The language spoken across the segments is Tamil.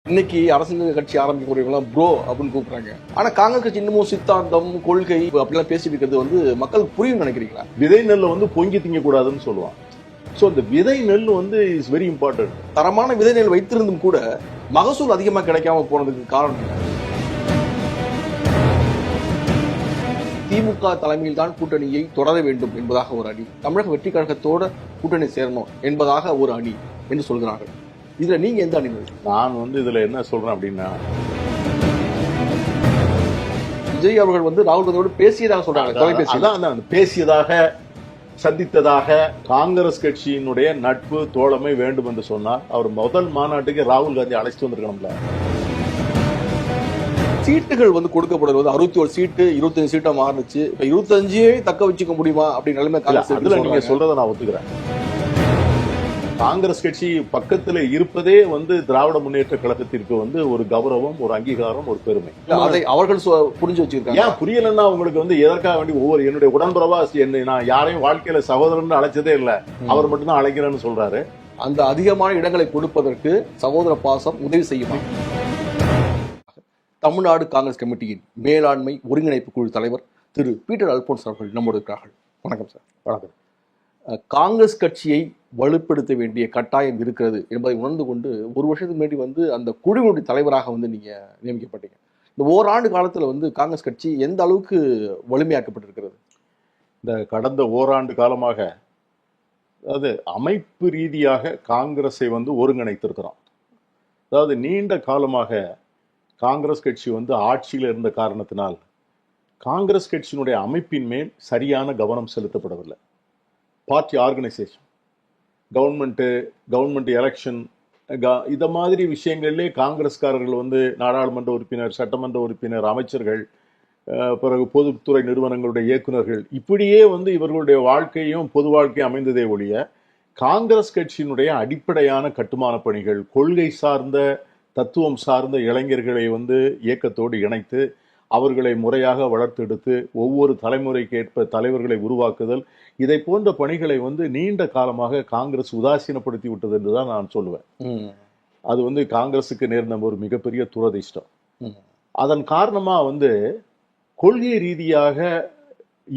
இன்னைக்கு அரசியல் கட்சி ஆரம்பிக்கக்கூடியவங்களாம் ப்ரோ அப்படின்னு கூப்பிடுறாங்க. ஆனா காங்கிரஸ் கட்சி இன்னமும் சித்தாந்தம் கொள்கை அப்படிலாம் பேசிட்டு இருக்கிறது வந்து மக்கள் புரியும் நினைக்கிறீங்களா? விதை நெல்லை வந்து பொங்கி திங்க கூடாதுன்னு சொல்லுவான். ஸோ இந்த விதை நெல் வந்து இஸ் வெரி இம்பார்ட்டன்ட். தரமான விதை நெல் வைத்திருந்தும் கூட மகசூல் அதிகமா கிடைக்காம போனதுக்கு காரணம் என்ன? திமுக தலைமையில் தான் கூட்டணியை தொடர வேண்டும் என்பதாக ஒரு அணி, தமிழக வெற்றி கழகத்தோட கூட்டணி சேரணும் என்பதாக ஒரு அணி என்று சொல்கிறார்கள். இதுல நீங்க எந்த அணி? நான் வந்து இதுல என்ன சொல்றேன் அப்படின்னா, விஜய் அவர்கள் வந்து ராகுல் காந்தியோடு பேசியதாக சொல்றாங்க. பேசியதாக, சந்தித்ததாக, காங்கிரஸ் கட்சியினுடைய நட்பு தோழமை வேண்டும் என்று சொன்னார். அவர் முதல் மாநாட்டுக்கு ராகுல் காந்தி அழைச்சிட்டு வந்திருக்கணும்ல. சீட்டுகள் வந்து கொடுக்கப்படுவது 61 சீட்டு 25 சீட்டா மாறுச்சு. இப்ப 25 தக்க வச்சுக்க முடியுமா அப்படின்னு நிலைமை அதுல நீங்க சொல்றதை நான் ஒத்துக்கிறேன். காங்கிரஸ் கட்சி பக்கத்துல இருப்பதே வந்து திராவிட முன்னேற்ற கழகத்திற்கு வந்து ஒரு கௌரவம், ஒரு அங்கீகாரம், ஒரு பெருமை. அதை அவர்கள் புரிஞ்சு வச்சிருக்காங்க. ஏன் புரியலன்னா உங்களுக்கு வந்து எதற்காக வேண்டி ஒவ்வொரு என்னுடைய உடன்பரவா நான் யாரையும் வாழ்க்கையில சகோதரன் அழைச்சதே இல்ல, அவர் மட்டும்தான் அழைக்கிறேன்னு சொல்றாரு. அந்த அதிகமான இடங்களை கொடுப்பதற்கு சகோதர பாசம் உதவி செய்யுமா? தமிழ்நாடு காங்கிரஸ் கமிட்டியின் மேலாண்மை ஒருங்கிணைப்பு குழு தலைவர் திரு பீட்டர் அல்போன்ஸ் அவர்கள் நம்மோடு இருக்கிறார்கள். வணக்கம் சார். வணக்கம். காங்கிரஸ் கட்சியை வலுப்படுத்த வேண்டிய கட்டாயம் இருக்கிறது என்பதை உணர்ந்து கொண்டு ஒரு வருஷத்துக்கு முன்னாடி வந்து அந்த குழுவினுடைய தலைவராக வந்து நீங்க நியமிக்கப்பட்டீங்க. இந்த ஓராண்டு காலத்துல வந்து காங்கிரஸ் கட்சி எந்த அளவுக்கு வலிமையாக்கப்பட்டிருக்கிறது? இந்த கடந்த ஓராண்டு காலமாக, அதாவது அமைப்பு ரீதியாக காங்கிரஸை வந்து ஒருங்கிணைத்திருக்கிறோம். அதாவது நீண்ட காலமாக காங்கிரஸ் கட்சி வந்து ஆட்சியில் இருந்த காரணத்தினால் காங்கிரஸ் கட்சியினுடைய அமைப்பின் மேல் சரியான கவனம் செலுத்தப்படவில்லை. பார்ட்டி ஆர்கனைசேஷன், கவர்மெண்ட் எலெக்ஷன், இத மாதிரி விஷயங்கள்லே காங்கிரஸ்காரர்கள் வந்து நாடாளுமன்ற உறுப்பினர், சட்டமன்ற உறுப்பினர், அமைச்சர்கள், பிறகு பொதுத்துறை நிறுவனங்களுடைய இயக்குநர்கள், இப்படியே வந்து இவர்களுடைய வாழ்க்கையும் பொது வாழ்க்கையும் அமைந்ததே ஒழிய காங்கிரஸ் கட்சியினுடைய அடிப்படையான கட்டுமான பணிகள், கொள்கை சார்ந்த தத்துவம் சார்ந்த இளைஞர்களை வந்து இயக்கத்தோடு இணைத்து அவர்களை முறையாக வளர்த்தெடுத்து ஒவ்வொரு தலைமுறைக்கு ஏற்ப தலைவர்களை உருவாக்குதல், இதை போன்ற பணிகளை வந்து நீண்ட காலமாக காங்கிரஸ் உதாசீனப்படுத்தி விட்டது என்றுதான் நான் சொல்லுவேன். அது வந்து காங்கிரஸுக்கு நேர்ந்த ஒரு மிகப்பெரிய துரதிர்ஷ்டம். அதன் காரணமா வந்து கொள்கை ரீதியாக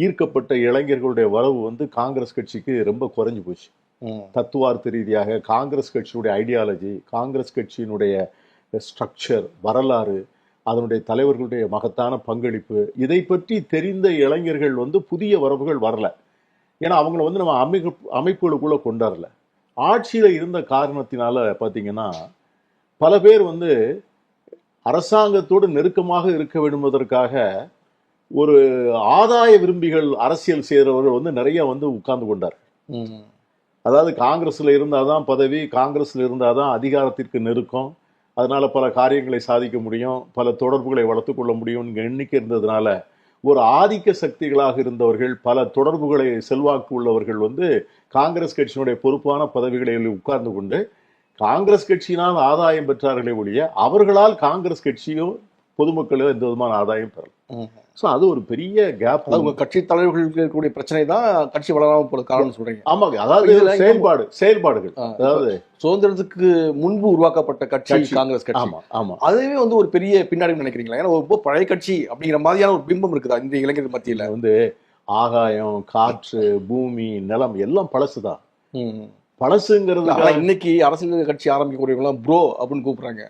ஈர்க்கப்பட்ட இளைஞர்களுடைய வரவு வந்து காங்கிரஸ் கட்சிக்கு ரொம்ப குறைஞ்சு போச்சு. தத்துவார்த்த ரீதியாக காங்கிரஸ் கட்சியினுடைய ஐடியாலஜி, காங்கிரஸ் கட்சியினுடைய ஸ்ட்ரக்சர், வரலாறு, அதனுடைய தலைவர்களுடைய மகத்தான பங்களிப்பு, இதை பற்றி தெரிந்த இளைஞர்கள் வந்து புதிய வரவுகள் வரல. ஏன்னா அவங்கள வந்து நம்ம அமைப்புகளுக்குள்ள கொண்டாடல. ஆட்சியில இருந்த காரணத்தினால பார்த்தீங்கன்னா பல பேர் வந்து அரசாங்கத்தோடு நெருக்கமாக இருக்க வேண்டுவதற்காக ஒரு ஆதாய விரும்பிகள் அரசியல் செய்கிறவர்கள் வந்து நிறைய வந்து உட்கார்ந்து கொண்டார். அதாவது காங்கிரஸ்ல இருந்தாதான் பதவி, காங்கிரஸ்ல இருந்தாதான் அதிகாரத்திற்கு நெருக்கம், அதனால பல காரியங்களை சாதிக்க முடியும், பல தொடர்புகளை வளர்த்து கொள்ள முடியும் எண்ணிக்கை இருந்ததுனால ஒரு ஆதிக்க சக்திகளாக இருந்தவர்கள், பல தொடர்புகளை செல்வாக்கு உள்ளவர்கள் வந்து காங்கிரஸ் கட்சியினுடைய பொறுப்பான பதவிகளில் உட்கார்ந்து கொண்டு காங்கிரஸ் கட்சியினால் ஆதாயம் பெற்றார்களே ஒழிய அவர்களால் காங்கிரஸ் கட்சியோ பொதுமக்களோ எந்த விதமான ஆதாயம் பெறல. ஸோ அது ஒரு பெரிய கேப். உங்க கட்சி தலைவர்களுக்கு இருக்கக்கூடிய பிரச்சனை தான் கட்சி வளராம போட காரணம் சொல்றீங்க. ஆமாங்க. அதாவது செயல்பாடுகள், அதாவது சுதந்திரத்துக்கு முன்பு உருவாக்கப்பட்ட கட்சி காங்கிரஸ் கட்சி. ஆமா ஆமா, அதுவே வந்து ஒரு பெரிய பின்னாடி நினைக்கிறீங்களா? ஏன்னா ரொம்ப பழைய கட்சி அப்படிங்கிற மாதிரியான ஒரு பிம்பம் இருக்குதா இந்த இளைஞர்கள் மத்தியில? வந்து ஆகாயம், காற்று, பூமி, நிலம் எல்லாம் பழசுதான். பழசுங்கிறது இன்னைக்கு அரசியல் கட்சி ஆரம்பிக்கக்கூடியவங்களாம் ப்ரோ அப்படின்னு கூப்பிடுறாங்க.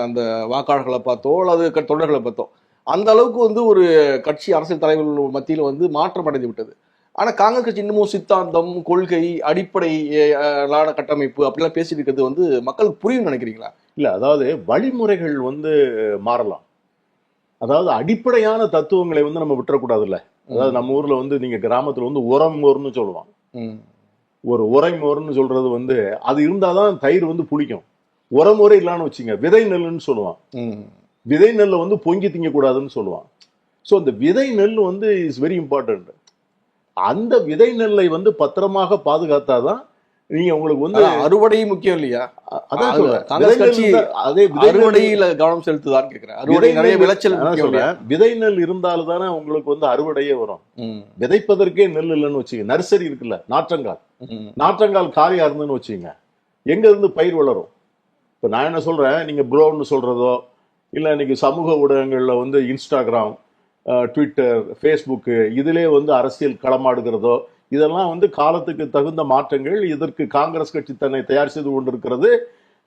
அந்த வாக்காளர்களை பார்த்தோ அல்லது தொண்டர்களை பார்த்தோ அந்த அளவுக்கு வந்து ஒரு கட்சி அரசியல் தலைவர்கள் மத்தியில் வந்து மாற்றம் அடைந்து விட்டது. ஆனா காங்கிரஸ் கட்சி இன்னமும் சித்தாந்தம், கொள்கை, அடிப்படை கட்டமைப்பு அப்படிலாம் பேசிட்டு இருக்கிறது வந்து மக்கள் புரியும் நினைக்கிறீங்களா? இல்ல, அதாவது வழிமுறைகள் வந்து மாறலாம். அதாவது அடிப்படையான தத்துவங்களை வந்து நம்ம விட்டுறக்கூடாதுல்ல. அதாவது நம்ம ஊர்ல வந்து நீங்க கிராமத்துல வந்து உரமோர்னு சொல்லுவாங்க. ஒரு உரைமோர்னு சொல்றது வந்து அது இருந்தாதான் தயிர் வந்து புளிக்கும். உரமுறை இல்லான்னு வச்சுங்க, விதை நெல்லுன்னு சொல்லுவான். விதை நெல்லை வந்து பொங்கி திங்க கூடாதுன்னு சொல்லுவான். ஸோ அந்த விதை நெல் வந்து இஸ் வெரி இம்பார்ட்டன்ட். அந்த விதை நெல்லை வந்து பத்திரமாக பாதுகாத்தாதான் நீங்க உங்களுக்கு வந்து அறுவடையும் முக்கியம் இல்லையா? அதான் காங்கிரஸ் கட்சி அதே அறுவடையில கவனம் செலுத்துதான்னு கேட்கிறேன். அறுவடை நிறைய விளைச்சல் விதை நெல் இருந்தால்தானே உங்களுக்கு வந்து அறுவடையே வரும். விதைப்பதற்கே நெல் இல்லைன்னு வச்சுங்க, நர்சரி இருக்குல்ல, நாற்றங்கால் காலியா இருந்துன்னு வச்சுங்க, எங்க இருந்து பயிர் வளரும்? இப்போ நான் என்ன சொல்றேன், நீங்க ப்ரோன்னு சொல்றதோ இல்லை இன்னைக்கு சமூக ஊடகங்கள்ல வந்து இன்ஸ்டாகிராம், ட்விட்டர், ஃபேஸ்புக்கு இதிலே வந்து அரசியல் களமாடுகிறதோ இதெல்லாம் வந்து காலத்துக்கு தகுந்த மாற்றங்கள். இதற்கு காங்கிரஸ் கட்சி தன்னை தயார் செய்து கொண்டிருக்கிறது.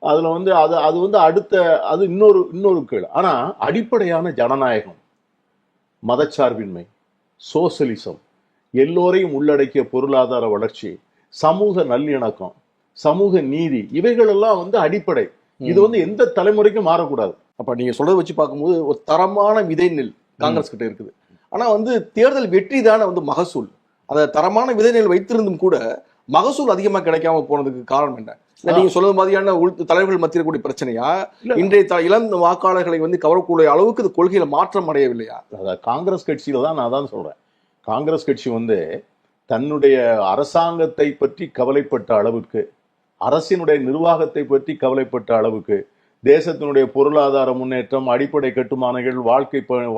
அதுல வந்து அது வந்து அடுத்த அது இன்னொரு கேள். ஆனா அடிப்படையான ஜனநாயகம், மதச்சார்பின்மை, சோசலிசம், எல்லோரையும் உள்ளடக்கிய பொருளாதார வளர்ச்சி, சமூக நல்லிணக்கம், சமூக நீதி, இவைகளெல்லாம் வந்து அடிப்படை. இது வந்து எந்த தலைமுறைக்கும் மாறக்கூடாது. அப்ப நீங்க சொல்றதை வச்சு பார்க்கும்போது ஒரு தரமான விதை நெல் காங்கிரஸ் கிட்ட இருக்குது. ஆனா வந்து தேர்தல் வெற்றி தானே வந்து மகசூல். அந்த தரமான விதை நெல் வைத்திருந்தும் கூட மகசூல் அதிகமா கிடைக்காம போனதுக்கு காரணம் என்ன? நீங்க சொல்றது மாதிரியான தலைவர்கள் மத்தியில் கூடிய பிரச்சனையா, இன்றைய இளம் வாக்காளர்களை வந்து கவரக்கூடிய அளவுக்கு இந்த கொள்கையில மாற்றம் அடையவில்லையா? அதாவது காங்கிரஸ் கட்சியில தான் நான் தான் சொல்றேன். காங்கிரஸ் கட்சி வந்து தன்னுடைய அரசாங்கத்தை பற்றி கவலைப்பட்ட அளவுக்கு, அரசினுடைய நிர்வாகத்தை பற்றி கவலைப்பட்ட அளவுக்கு, தேசத்தினுடைய பொருளாதார முன்னேற்றம், அடிப்படை கட்டுமானங்கள்,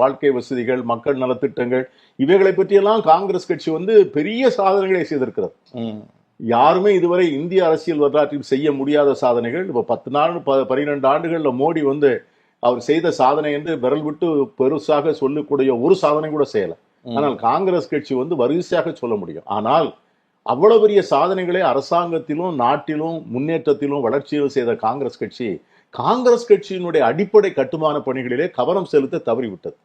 வாழ்க்கை வசதிகள், மக்கள் நலத்திட்டங்கள், இவைகளை பற்றியெல்லாம் காங்கிரஸ் கட்சி வந்து பெரிய சாதனைகளை செய்திருக்கிறது. யாருமே இதுவரை இந்திய அரசியல் வரலாற்றில் செய்ய முடியாத சாதனைகள். இப்ப 12 ஆண்டுகள்ல மோடி வந்து அவர் செய்த சாதனை என்று விரல் விட்டு பெருசாக சொல்லக்கூடிய ஒரு சாதனை கூட செய்யல. ஆனால் காங்கிரஸ் கட்சி வந்து வரிசையாக சொல்ல முடியும். ஆனால் அவ்வளவு பெரிய சாதனைகளை அரசாங்கத்திலும் நாட்டிலும் முன்னேற்றத்திலும் வளர்ச்சியிலும் செய்த காங்கிரஸ் கட்சியினுடைய அடிப்படை கட்டுமான பணிகளிலே கவனம் செலுத்த தவறிவிட்டது.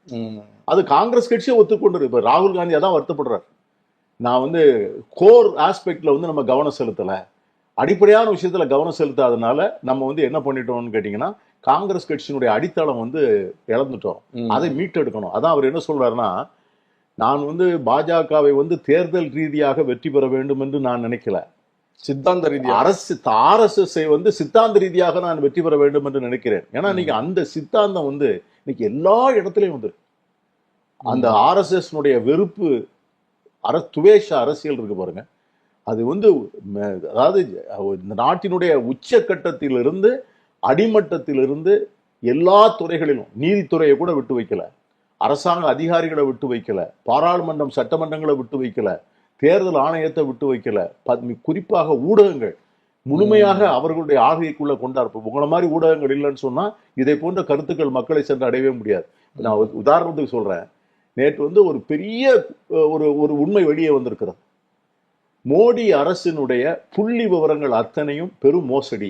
அது காங்கிரஸ் கட்சியை ஒத்துக்கொண்டு இப்ப ராகுல் காந்தி அதான் வருத்தப்படுறார். நான் வந்து கோர் ஆஸ்பெக்ட்ல வந்து நம்ம கவனம் செலுத்தல, அடிப்படையான விஷயத்துல கவனம் செலுத்தாதனால நம்ம வந்து என்ன பண்ணிட்டோம்னு கேட்டீங்கன்னா காங்கிரஸ் கட்சியினுடைய அடித்தளம் வந்து இழந்துட்டோம், அதை மீட்டெடுக்கணும். அதான் அவர் என்ன சொல்றாருன்னா, நான் வந்து பாஜகவை வந்து தேர்தல் ரீதியாக வெற்றி பெற வேண்டும் என்று நான் நினைக்கல, சித்தாந்த ரீதியாக RSS வந்து சித்தாந்த ரீதியாக நான் வெற்றி பெற வேண்டும் என்று நினைக்கிறேன். ஏன்னா இன்னைக்கு அந்த சித்தாந்தம் வந்து இன்னைக்கு எல்லா இடத்துலயும் வந்து அந்த RSS வெறுப்பு துவேஷ அரசியல் இருக்கு பாருங்க, அது வந்து அதாவது இந்த நாட்டினுடைய உச்சக்கட்டத்திலிருந்து அடிமட்டத்திலிருந்து எல்லா துறைகளிலும், நீதித்துறையை கூட விட்டு வைக்கல, அரசாங்க அதிகாரிகளை விட்டு வைக்கல, பாராளுமன்றம் சட்டமன்றங்களை விட்டு வைக்கல, தேர்தல் ஆணையத்தை விட்டு வைக்கல, குறிப்பாக ஊடகங்கள் முழுமையாக அவர்களுடைய ஆகைக்குள்ள கொண்டாடுப்போம். உங்களை மாதிரி ஊடகங்கள் இல்லைன்னு சொன்னா இதை போன்ற கருத்துக்கள் மக்களை சென்று அடையவே முடியாது. நான் உதாரணத்துக்கு சொல்றேன், நேற்று வந்து ஒரு பெரிய ஒரு உண்மை வெளியே வந்திருக்கிறது. மோடி அரசினுடைய புள்ளி விவரங்கள் அத்தனையும் பெரும் மோசடி.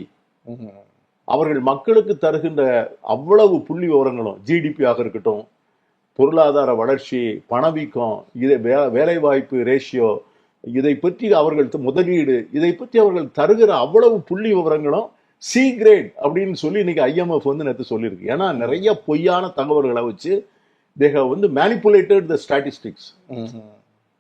அவர்கள் மக்களுக்கு தருகின்ற அவ்வளவு புள்ளி விவரங்களும், ஜிடிபியாக இருக்கட்டும், பொருளாதார வளர்ச்சி, பணவீக்கம், இதை வேலைவாய்ப்பு ரேஷியோ, இதை பற்றி அவர்கள் முதலீடு, இதை பற்றி அவர்கள் தருகிற அவ்வளவு புள்ளி விவரங்களும் சி கிரேட் அப்படின்னு சொல்லி இன்னைக்கு IMF வந்து நேற்று சொல்லியிருக்கு. ஏன்னா நிறைய பொய்யான தகவல்களை வச்சு they have வந்து manipulated the statistics.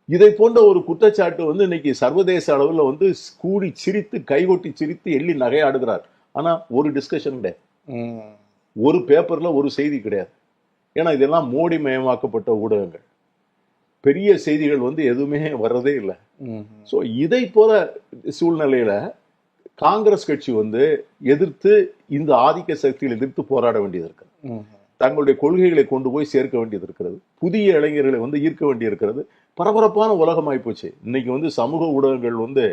இதை போன்ற ஒரு குற்றச்சாட்டு வந்து இன்னைக்கு சர்வதேச அளவில் வந்து கூடி சிரித்து கைகொட்டி சிரித்து எள்ளி நகையாடுகிறார். ஆனா ஒரு டிஸ்கஷன் கிடையாது, ஒரு பேப்பர்ல ஒரு செய்தி கிடையாது. ஏன்னா இதெல்லாம் மோடி மயமாக்கப்பட்ட ஊடகங்கள், பெரிய செய்திகள் வந்து எதுவுமே வர்றதே இல்லை. ஸோ இதை போல சூழ்நிலையில காங்கிரஸ் கட்சி வந்து எதிர்த்து, இந்த ஆதிக்க சக்தியில் எதிர்த்து போராட வேண்டியது இருக்கு. தங்களுடைய கொள்கைகளை கொண்டு போய் சேர்க்க வேண்டியது இருக்கிறது. புதிய இளைஞர்களை வந்து ஈர்க்க வேண்டியிருக்கிறது. பரபரப்பான உலகமாய் போச்சு. இன்னைக்கு வந்து சமூக ஊடகங்கள் வந்து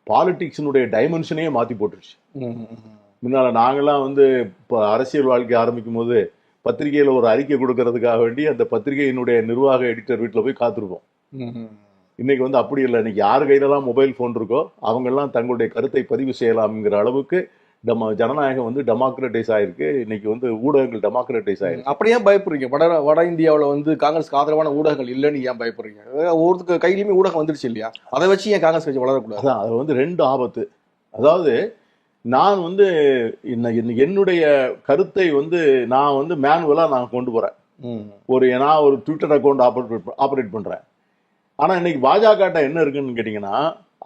பாலிடிக்ஸினுடைய டைமென்ஷனையே மாத்தி போட்டுருச்சு. முன்னால நாங்கெல்லாம் வந்து இப்போ அரசியல் வாழ்க்கை ஆரம்பிக்கும் போது பத்திரிகையில ஒரு அறிக்கை கொடுக்கறதுக்காக வேண்டி அந்த பத்திரிகையினுடைய நிர்வாக எடிட்டர் வீட்டில் போய் காத்திருப்போம். இன்னைக்கு வந்து அப்படி இல்லை. இன்னைக்கு யார் கையிலலாம் மொபைல் போன் இருக்கோ அவங்கெல்லாம் தங்களுடைய கருத்தை பதிவு செய்யலாம்ங்கிற அளவுக்கு ஜனநாயகம் வந்து டெமோக்ரட்டைஸ் ஆயிருக்கு. இன்னைக்கு வந்து ஊடகங்கள் டெமோக்ரட்டைஸ் ஆயிருக்கு. அப்படியே பயப்படுறீங்க? வட இந்தியாவில் வந்து காங்கிரஸ்க்கு ஆதரவான ஊடகங்கள் இல்லைன்னு ஏன் பயப்படுறீங்க? ஒவ்வொருத்தருக்கு கையிலுமே ஊடகம் வந்துருச்சு இல்லையா? அதை வச்சு ஏன் காங்கிரஸ் கட்சி வளரக்கூடாது? அதான் அது வந்து ரெண்டு ஆபத்து. அதாவது நான் வந்து என்னுடைய கருத்தை வந்து நான் வந்து மேனுவலா நான் கொண்டு போறேன். நான் ஒரு ட்விட்டர் அக்கௌண்ட் ஆப்ரேட் பண்றேன். ஆனா இன்னைக்கு பாஜக என்ன இருக்குன்னு கேட்டீங்கன்னா,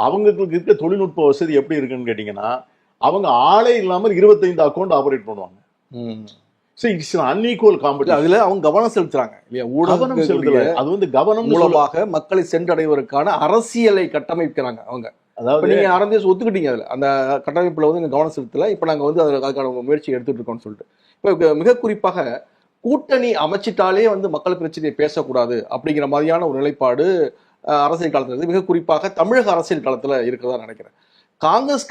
அவங்களுக்கு இருக்க தொழில்நுட்ப வசதி எப்படி இருக்குன்னு கேட்டீங்கன்னா, அவங்க ஆளே இல்லாமல் 25 அக்கௌண்ட் ஆபரேட் பண்ணுவாங்க. Unequal competition. அதுல அவங்க கவனம் செலுத்துறாங்க இல்லையா? ஊடகம் செலுத்தல, அது வந்து கவனம் மூலமாக மக்களை சென்றடைவதற்கான அரசியலை கட்டமைக்கிறாங்க அவங்க. அதாவது நீங்க ஆரம்பிச்சு ஒத்துக்கிட்டீங்க, அதுல அந்த கட்டமைப்புல வந்து கவனம் செலுத்தல, இப்ப நாங்க வந்து அதுக்கான முயற்சி எடுத்துட்டு இருக்கோம்னு சொல்லிட்டு. இப்ப மிக குறிப்பாக கூட்டணி அமைச்சிட்டாலே வந்து மக்கள் பிரச்சனையை பேசக்கூடாது அப்படிங்கிற மாதிரியான ஒரு நிலைப்பாடு அரசியல் காலத்துல மிக குறிப்பாக தமிழக அரசியல் காலத்துல இருக்கிறதா நினைக்கிறேன். காங்கிரஸ்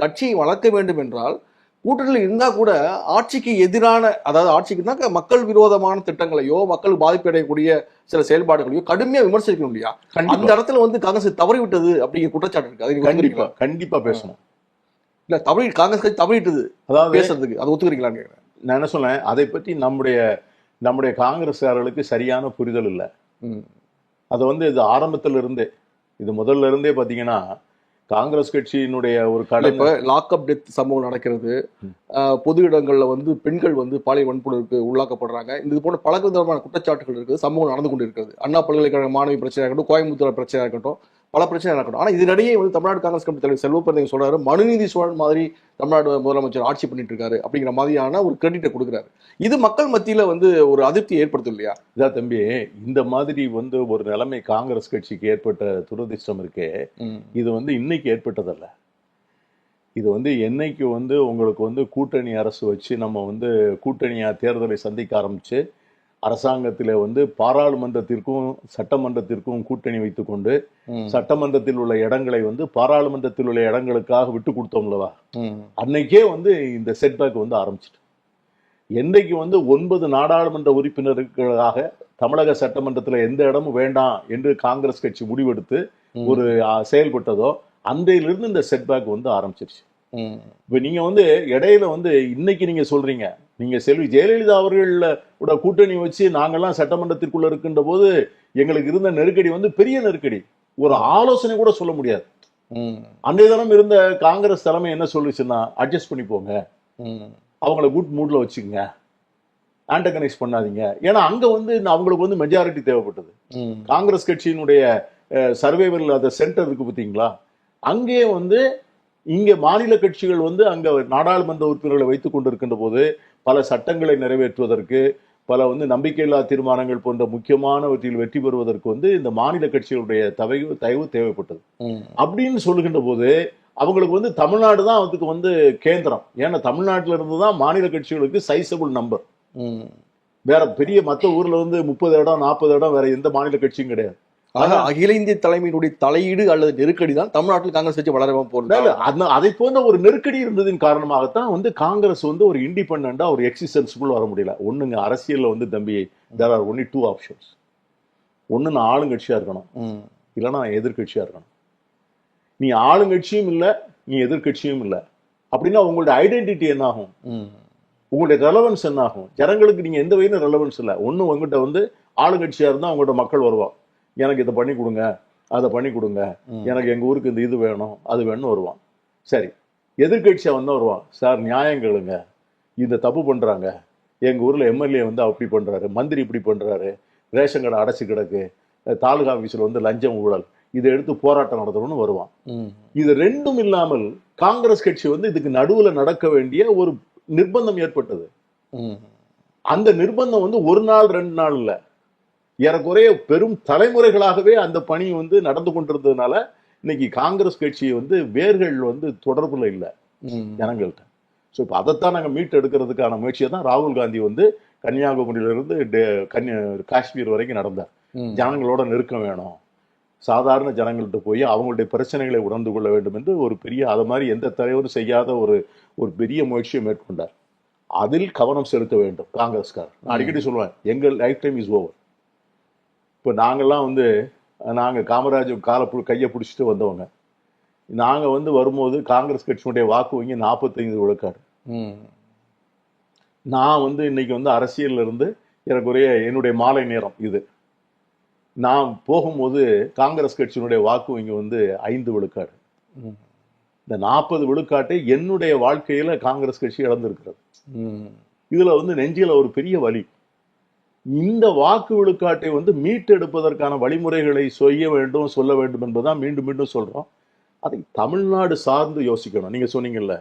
கட்சியை வளர்க்க வேண்டும் என்றால் கூட்டணியில் இருந்தா கூட ஆட்சிக்கு எதிரான, அதாவது ஆட்சிக்குனா மக்கள் விரோதமான திட்டங்களையோ மக்கள் பாதிப்பு அடையக்கூடிய சில செயல்பாடுகளையோ கடுமையா விமர்சிக்கணும் இல்லையா? அந்த இடத்துல வந்து காங்கிரஸ் தவறி விட்டது அப்படிங்கிற குற்றச்சாட்டு இருக்கு. அது கண்டிப்பா கண்டிப்பா பேசணும். இல்ல தவறி காங்கிரஸ் கட்சி தவறிட்டது அதாவது பேசுறதுக்கு, அதை ஒத்துக்கிறீங்களான்னு கேட்கிறேன். நான் என்ன சொன்னேன், அதை பற்றி நம்முடைய காங்கிரஸ்காரர்களுக்கு சரியான புரிதல் இல்லை. அது வந்து இது ஆரம்பத்துல இருந்தே, இது முதல்ல இருந்தே பாத்தீங்கன்னா காங்கிரஸ் கட்சியினுடைய ஒரு இப்ப லாக்அப் டெத் சம்பவம் நடக்கிறது, பொது இடங்கள்ல வந்து பெண்கள் வந்து பாலியல் வன்புணர்வுக்கு உள்ளாக்கப்படுறாங்க, இது போன்ற பல விதமான குற்றச்சாட்டுகள் இருக்குது, சம்பவம் நடந்து கொண்டு இருக்கிறது. அண்ணா பல்கலைக்கழக மாணவி பிரச்சனையா இருக்கட்டும், கோயம்புத்தூர் பிரச்சனையா இருக்கட்டும், பல பிரச்சனை இருக்கட்டும். ஆனா இதனிடையே வந்து தமிழ்நாடு காங்கிரஸ் கமிட்டி தலைவர் செல்வப்பிரதேசம் சொல்றாரு, மனுநீதி சோழன் மாதிரி தமிழ்நாடு முதலமைச்சர் ஆட்சி பண்ணிட்டு இருக்காரு அப்படிங்கிற மாதிரியான ஒரு கிரெடிட்டை கொடுக்குறாரு. இது மக்கள் மத்தியில வந்து ஒரு அதிருப்தியை ஏற்படுத்தும் இல்லையா? இதான் தம்பி, இந்த மாதிரி வந்து ஒரு நிலைமை காங்கிரஸ் கட்சிக்கு ஏற்பட்ட துரதிர்ஷ்டம் இருக்கே, இது வந்து இன்னைக்கு ஏற்பட்டதல்ல. இது வந்து என்னைக்கு வந்து உங்களுக்கு வந்து கூட்டணி அரசு வச்சு நம்ம வந்து கூட்டணியா தேர்தலை சந்திக்க ஆரம்பிச்சு அரசாங்கத்தில் வந்து பாராளுமன்றத்திற்கும் சட்டமன்றத்திற்கும் கூட்டணி வைத்துக்கொண்டு சட்டமன்றத்தில் உள்ள இடங்களை வந்து பாராளுமன்றத்தில் உள்ள இடங்களுக்காக விட்டு கொடுத்தோம்லவா, அன்னைக்கே வந்து இந்த செட்பேக் வந்து ஆரம்பிச்சிட்டு. என்னைக்கு வந்து 9 நாடாளுமன்ற உறுப்பினர்களுக்காக தமிழக சட்டமன்றத்தில் எந்த இடமும் வேண்டாம் என்று காங்கிரஸ் கட்சி முடிவெடுத்து ஒரு செயல்பட்டதோ அன்றையிலிருந்து இந்த செட்பேக் வந்து ஆரம்பிச்சிருச்சு. இப்ப நீங்க வந்து இடையில வந்து இன்னைக்கு நீங்க சொல்றீங்க, நீங்க செல்வி ஜெயலலிதா அவர்களோட கூட்டணி வச்சு நாங்கெல்லாம் சட்டமன்றத்திற்குள்ள இருக்கின்ற போது எங்களுக்கு இருந்த நெருக்கடி வந்து பெரிய நெருக்கடி, ஒரு ஆலோசனை கூட சொல்ல முடியாது. அன்றைய தினம் இருந்த காங்கிரஸ் தலைமை என்ன சொல்லுச்சுன்னா, அட்ஜஸ்ட் பண்ணி போங்க, அவங்கள குட் மூட்ல வச்சுக்கங்க, ஆண்டகனைஸ் பண்ணாதீங்க. ஏன்னா அங்க வந்து அவங்களுக்கு வந்து மெஜாரிட்டி தேவைப்பட்டது. காங்கிரஸ் கட்சியினுடைய சர்வேவல் அந்த சென்டர் இருக்கு பார்த்தீங்களா, அங்கே வந்து இங்க மாநில கட்சிகள் வந்து அங்க நாடாளுமன்ற உறுப்பினர்களை வைத்துக் கொண்டிருக்கின்ற போது பல சட்டங்களை நிறைவேற்றுவதற்கு, பல வந்து நம்பிக்கையில்லா தீர்மானங்கள் போன்ற முக்கியமானவற்றில் வெற்றி பெறுவதற்கு வந்து இந்த மாநில கட்சிகளுடைய தயவு தேவைப்பட்டது. அப்படின்னு சொல்லுகின்ற போது அவங்களுக்கு வந்து தமிழ்நாடு தான் அதுக்கு வந்து கேந்திரம். ஏன்னா தமிழ்நாட்டில இருந்து தான் மாநில கட்சிகளுக்கு சைசபிள் நம்பர். வேற பெரிய மற்ற ஊர்ல வந்து 30 இடம் 40 இடம் வேற எந்த மாநில கட்சியும் கிடையாது. அகில இந்திய தலைமையினுடைய தலையீடு அல்லது நெருக்கடி தான் தமிழ்நாட்டில் காங்கிரஸ் கட்சி வளரவும் போறது. அதை போன்ற ஒரு நெருக்கடி இருந்ததின் காரணமாகத்தான் வந்து காங்கிரஸ் வந்து ஒரு இண்டிபெண்டா ஒரு எக்ஸிஸ்டன்ஸ்க்குள்ள வர முடியல. ஒண்ணுங்க, அரசியல்ல வந்து தம்பி there are only 2 ஆப்ஷன்ஸ். ஒண்ணு நான் ஆளுங்கட்சியா இருக்கணும், இல்லைன்னா நான் எதிர்கட்சியா இருக்கணும். நீ ஆளுங்கட்சியும் இல்லை, நீ எதிர்கட்சியும் இல்லை அப்படின்னா உங்களுடைய ஐடென்டிட்டி என்ன ஆகும், உங்களுடைய ரெலவன்ஸ் என்ன ஆகும்? ஜனங்களுக்கு நீங்க எந்த வகையிலும் ரெலவன்ஸ் இல்லை. ஒண்ணு உங்ககிட்ட வந்து ஆளுங்கட்சியா இருந்தா உங்களோட மக்கள் வருவான், எனக்கு இதை பண்ணி கொடுங்க, அதை பண்ணி கொடுங்க, எனக்கு எங்க ஊருக்கு இந்த இது வேணும் அது வேணும்னு வருவான். சரி, எதிர்கட்சியா வந்தா வருவான், சார் நியாயங்களுங்க, இந்த தப்பு பண்றாங்க, எங்க ஊர்ல எம்எல்ஏ வந்து அப்படி பண்றாரு, மந்திரி இப்படி பண்றாரு, ரேஷன் கடை அடைச்சு கிடக்கு, தாலுகா ஆபீஸ்ல வந்து லஞ்சம் ஊழல், இதை எடுத்து போராட்டம் நடத்தணும்னு வருவான். இது ரெண்டும் இல்லாமல் காங்கிரஸ் கட்சி வந்து இதுக்கு நடுவுல நடக்க வேண்டிய ஒரு நிர்பந்தம் ஏற்பட்டது. அந்த நிர்பந்தம் வந்து ஒரு நாள் 2 நாள் இல்ல, ஏறக்குறைய பெரும் தலைமுறைகளாகவே அந்த பணி வந்து நடந்து கொண்டிருந்ததுனால இன்னைக்கு காங்கிரஸ் கட்சி வந்து வேர்கள் வந்து தொடர்புல இல்லை ஜனங்கள்கிட்ட. ஸோ இப்போ அதைத்தான் நாங்கள் மீட்டு எடுக்கிறதுக்கான முயற்சியை தான் ராகுல் காந்தி வந்து கன்னியாகுமரியிலிருந்து காஷ்மீர் வரைக்கும் நடந்தார். ஜனங்களோட நெருக்கம் வேணும், சாதாரண ஜனங்கள்கிட்ட போய் அவங்களுடைய பிரச்சனைகளை உணர்ந்து கொள்ள வேண்டும் என்று ஒரு பெரிய, அது மாதிரி எந்த தலைவரும் செய்யாத ஒரு பெரிய முயற்சியை மேற்கொண்டார். அதில் கவனம் செலுத்த வேண்டும் காங்கிரஸ்கார். நான் அடிக்கடி சொல்லுவேன், எங்கள் லைஃப் டைம் இஸ் ஓவர். இப்போ நாங்கள்லாம் வந்து நாங்கள் காமராஜர் கையை பிடிச்சிட்டு வந்தவங்க. நாங்கள் வந்து வரும்போது காங்கிரஸ் கட்சியினுடைய வாக்கு வங்கி 45 விழுக்காடு. நான் வந்து இன்னைக்கு வந்து அரசியல்ல இருந்து எனக்குரிய என்னுடைய மாலை நேரம் இது, நான் போகும்போது காங்கிரஸ் கட்சியினுடைய வாக்கு வங்கி வந்து 5 விழுக்காடு. இந்த 40 விழுக்காட்டை என்னுடைய வாழ்க்கையில காங்கிரஸ் கட்சி இழந்திருக்கிறது. இதுல வந்து நெஞ்சில ஒரு பெரிய வலி. இந்த வாக்கு விழுக்காட்டை வந்து மீட்டெடுப்பதற்கான வழிமுறைகளை செய்ய வேண்டும், சொல்ல வேண்டும் என்பதுதான் மீண்டும் மீண்டும் சொல்றோம். அதை தமிழ்நாடு சார்ந்து யோசிக்கணும். நீங்க சொன்னீங்கல்ல,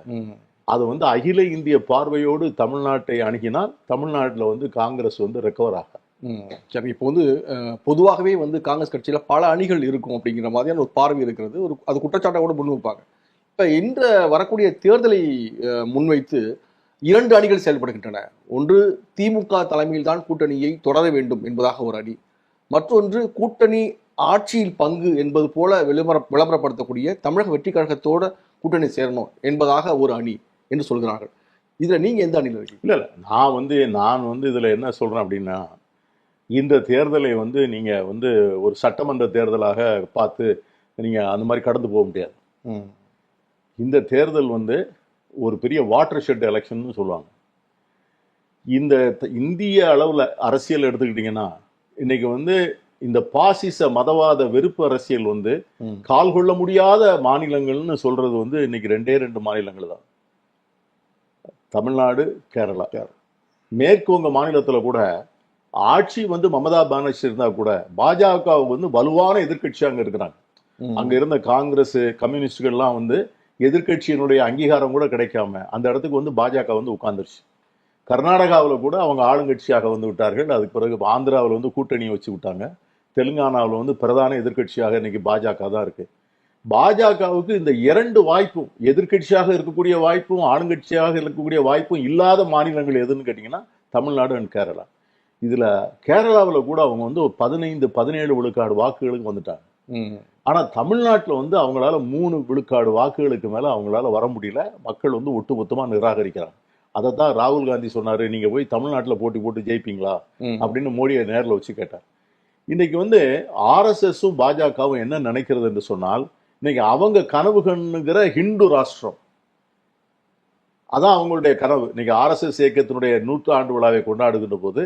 அது வந்து அகில இந்திய பார்வையோடு தமிழ்நாட்டை அணுகினால் தமிழ்நாட்டில் வந்து காங்கிரஸ் வந்து ரெக்கவர் ஆகும். சரி, இப்போ வந்து பொதுவாகவே வந்து காங்கிரஸ் கட்சியில பல அணிகள் இருக்கும் அப்படிங்கிற மாதிரியான ஒரு பார்வை இருக்கிறது. அது குற்றச்சாட்டை கூட முன்வைப்பாங்க. இப்ப இந்த வரக்கூடிய தேர்தலை முன்வைத்து 2 அணிகள் செயல்படுகின்றன. ஒன்று திமுக தலைமையில் தான் கூட்டணியை தொடர வேண்டும் என்பதாக ஒரு அணி, மற்றொன்று கூட்டணி ஆட்சியில் பங்கு என்பது போல விளம்பரப்படுத்தக்கூடிய தமிழக வெற்றி கழகத்தோட கூட்டணி சேரணும் என்பதாக ஒரு அணி என்று சொல்கிறார்கள். இதுல நீங்க எந்த அணியில இருக்கீங்க? இல்ல நான் வந்து இதுல என்ன சொல்றேன் அப்படின்னா, இந்த தேர்தலை வந்து நீங்க வந்து ஒரு சட்டமன்ற தேர்தலாக பார்த்து நீங்க அந்த மாதிரி கடந்து போக முடியாது. இந்த தேர்தல் வந்து ஒரு பெரிய வாட்டர் ஷெட் எலெக்ஷன் சொல்லுவாங்க. இந்த இந்திய அளவுல அரசியல் எடுத்துக்கிட்டீங்கன்னா, இன்னைக்கு வந்து இந்த பாசிச மதவாத வெறுப்பு அரசியல் வந்து கால் கொள்ள முடியாத மாநிலங்கள்னு சொல்றது வந்து இன்னைக்கு 2 மாநிலங்கள் தான், தமிழ்நாடு, கேரளா. மேற்கு வங்க மாநிலத்துல கூட ஆட்சி வந்து மமதா பானர்ஜி இருந்தா கூட பாஜகவுக்கு வந்து வலுவான எதிர்க்கட்சி அங்க இருக்கிறாங்க. அங்க இருந்த காங்கிரஸ் கம்யூனிஸ்டுகள்லாம் வந்து எதிர்க்கட்சியினுடைய அங்கீகாரம் கூட கிடைக்காம அந்த இடத்துக்கு வந்து பாஜக வந்து உட்கார்ந்துருச்சு. கர்நாடகாவில் கூட அவங்க ஆளுங்கட்சியாக வந்து விட்டார்கள். அதுக்கு பிறகு ஆந்திராவில் வந்து கூட்டணியை வச்சு விட்டாங்க. தெலுங்கானாவில் வந்து பிரதான எதிர்க்கட்சியாக இன்னைக்கு பாஜக தான் இருக்கு. பாஜகவுக்கு இந்த 2 வாய்ப்பும், எதிர்க்கட்சியாக இருக்கக்கூடிய வாய்ப்பும் ஆளுங்கட்சியாக இருக்கக்கூடிய வாய்ப்பும் இல்லாத மாநிலங்கள் எதுன்னு கேட்டீங்கன்னா தமிழ்நாடு அண்ட் கேரளா. இதுல கேரளாவில் கூட அவங்க வந்து 15-17 விழுக்காடு வாக்குகளுக்கு வந்துட்டாங்க. ஆனா தமிழ்நாட்டில் வந்து அவங்களால 3 விழுக்காடு வாக்குகளுக்கு மேல அவங்களால வர முடியல. மக்கள் வந்து ஒட்டுமொத்தமா நிராகரிக்கிறாங்க. அதை தான் ராகுல் காந்தி சொன்னாரு, நீங்க போய் தமிழ்நாட்டில் போட்டு ஜெயிப்பீங்களா அப்படின்னு மோடியை நேரில் வச்சு கேட்டார். இன்னைக்கு வந்து ஆர்எஸ்எஸும் பாஜகவும் என்ன நினைக்கிறது என்று சொன்னால், இன்னைக்கு அவங்க கனவு கண்ணுகிற ஹிந்து ராஷ்டிரம் அதான் அவங்களுடைய கனவு. இன்னைக்கு ஆர்எஸ்எஸ் இயக்கத்தினுடைய 100 ஆண்டு விழாவை கொண்டாடுகின்ற போது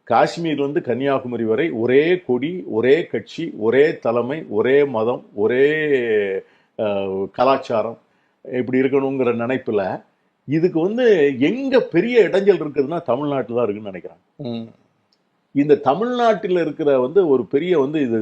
காஷ்மீர் வந்து கன்னியாகுமரி வரை ஒரே கொடி, ஒரே கட்சி, ஒரே தலைமை, ஒரே மதம், ஒரே கலாச்சாரம் இப்படி இருக்கணுங்கிற நினைப்புல இதுக்கு வந்து எங்க பெரிய இடைஞ்சல் இருக்குதுன்னா தமிழ்நாட்டில் தான் இருக்குன்னு நினைக்கிறாங்க. இந்த தமிழ்நாட்டில் இருக்கிற வந்து ஒரு பெரிய வந்து இது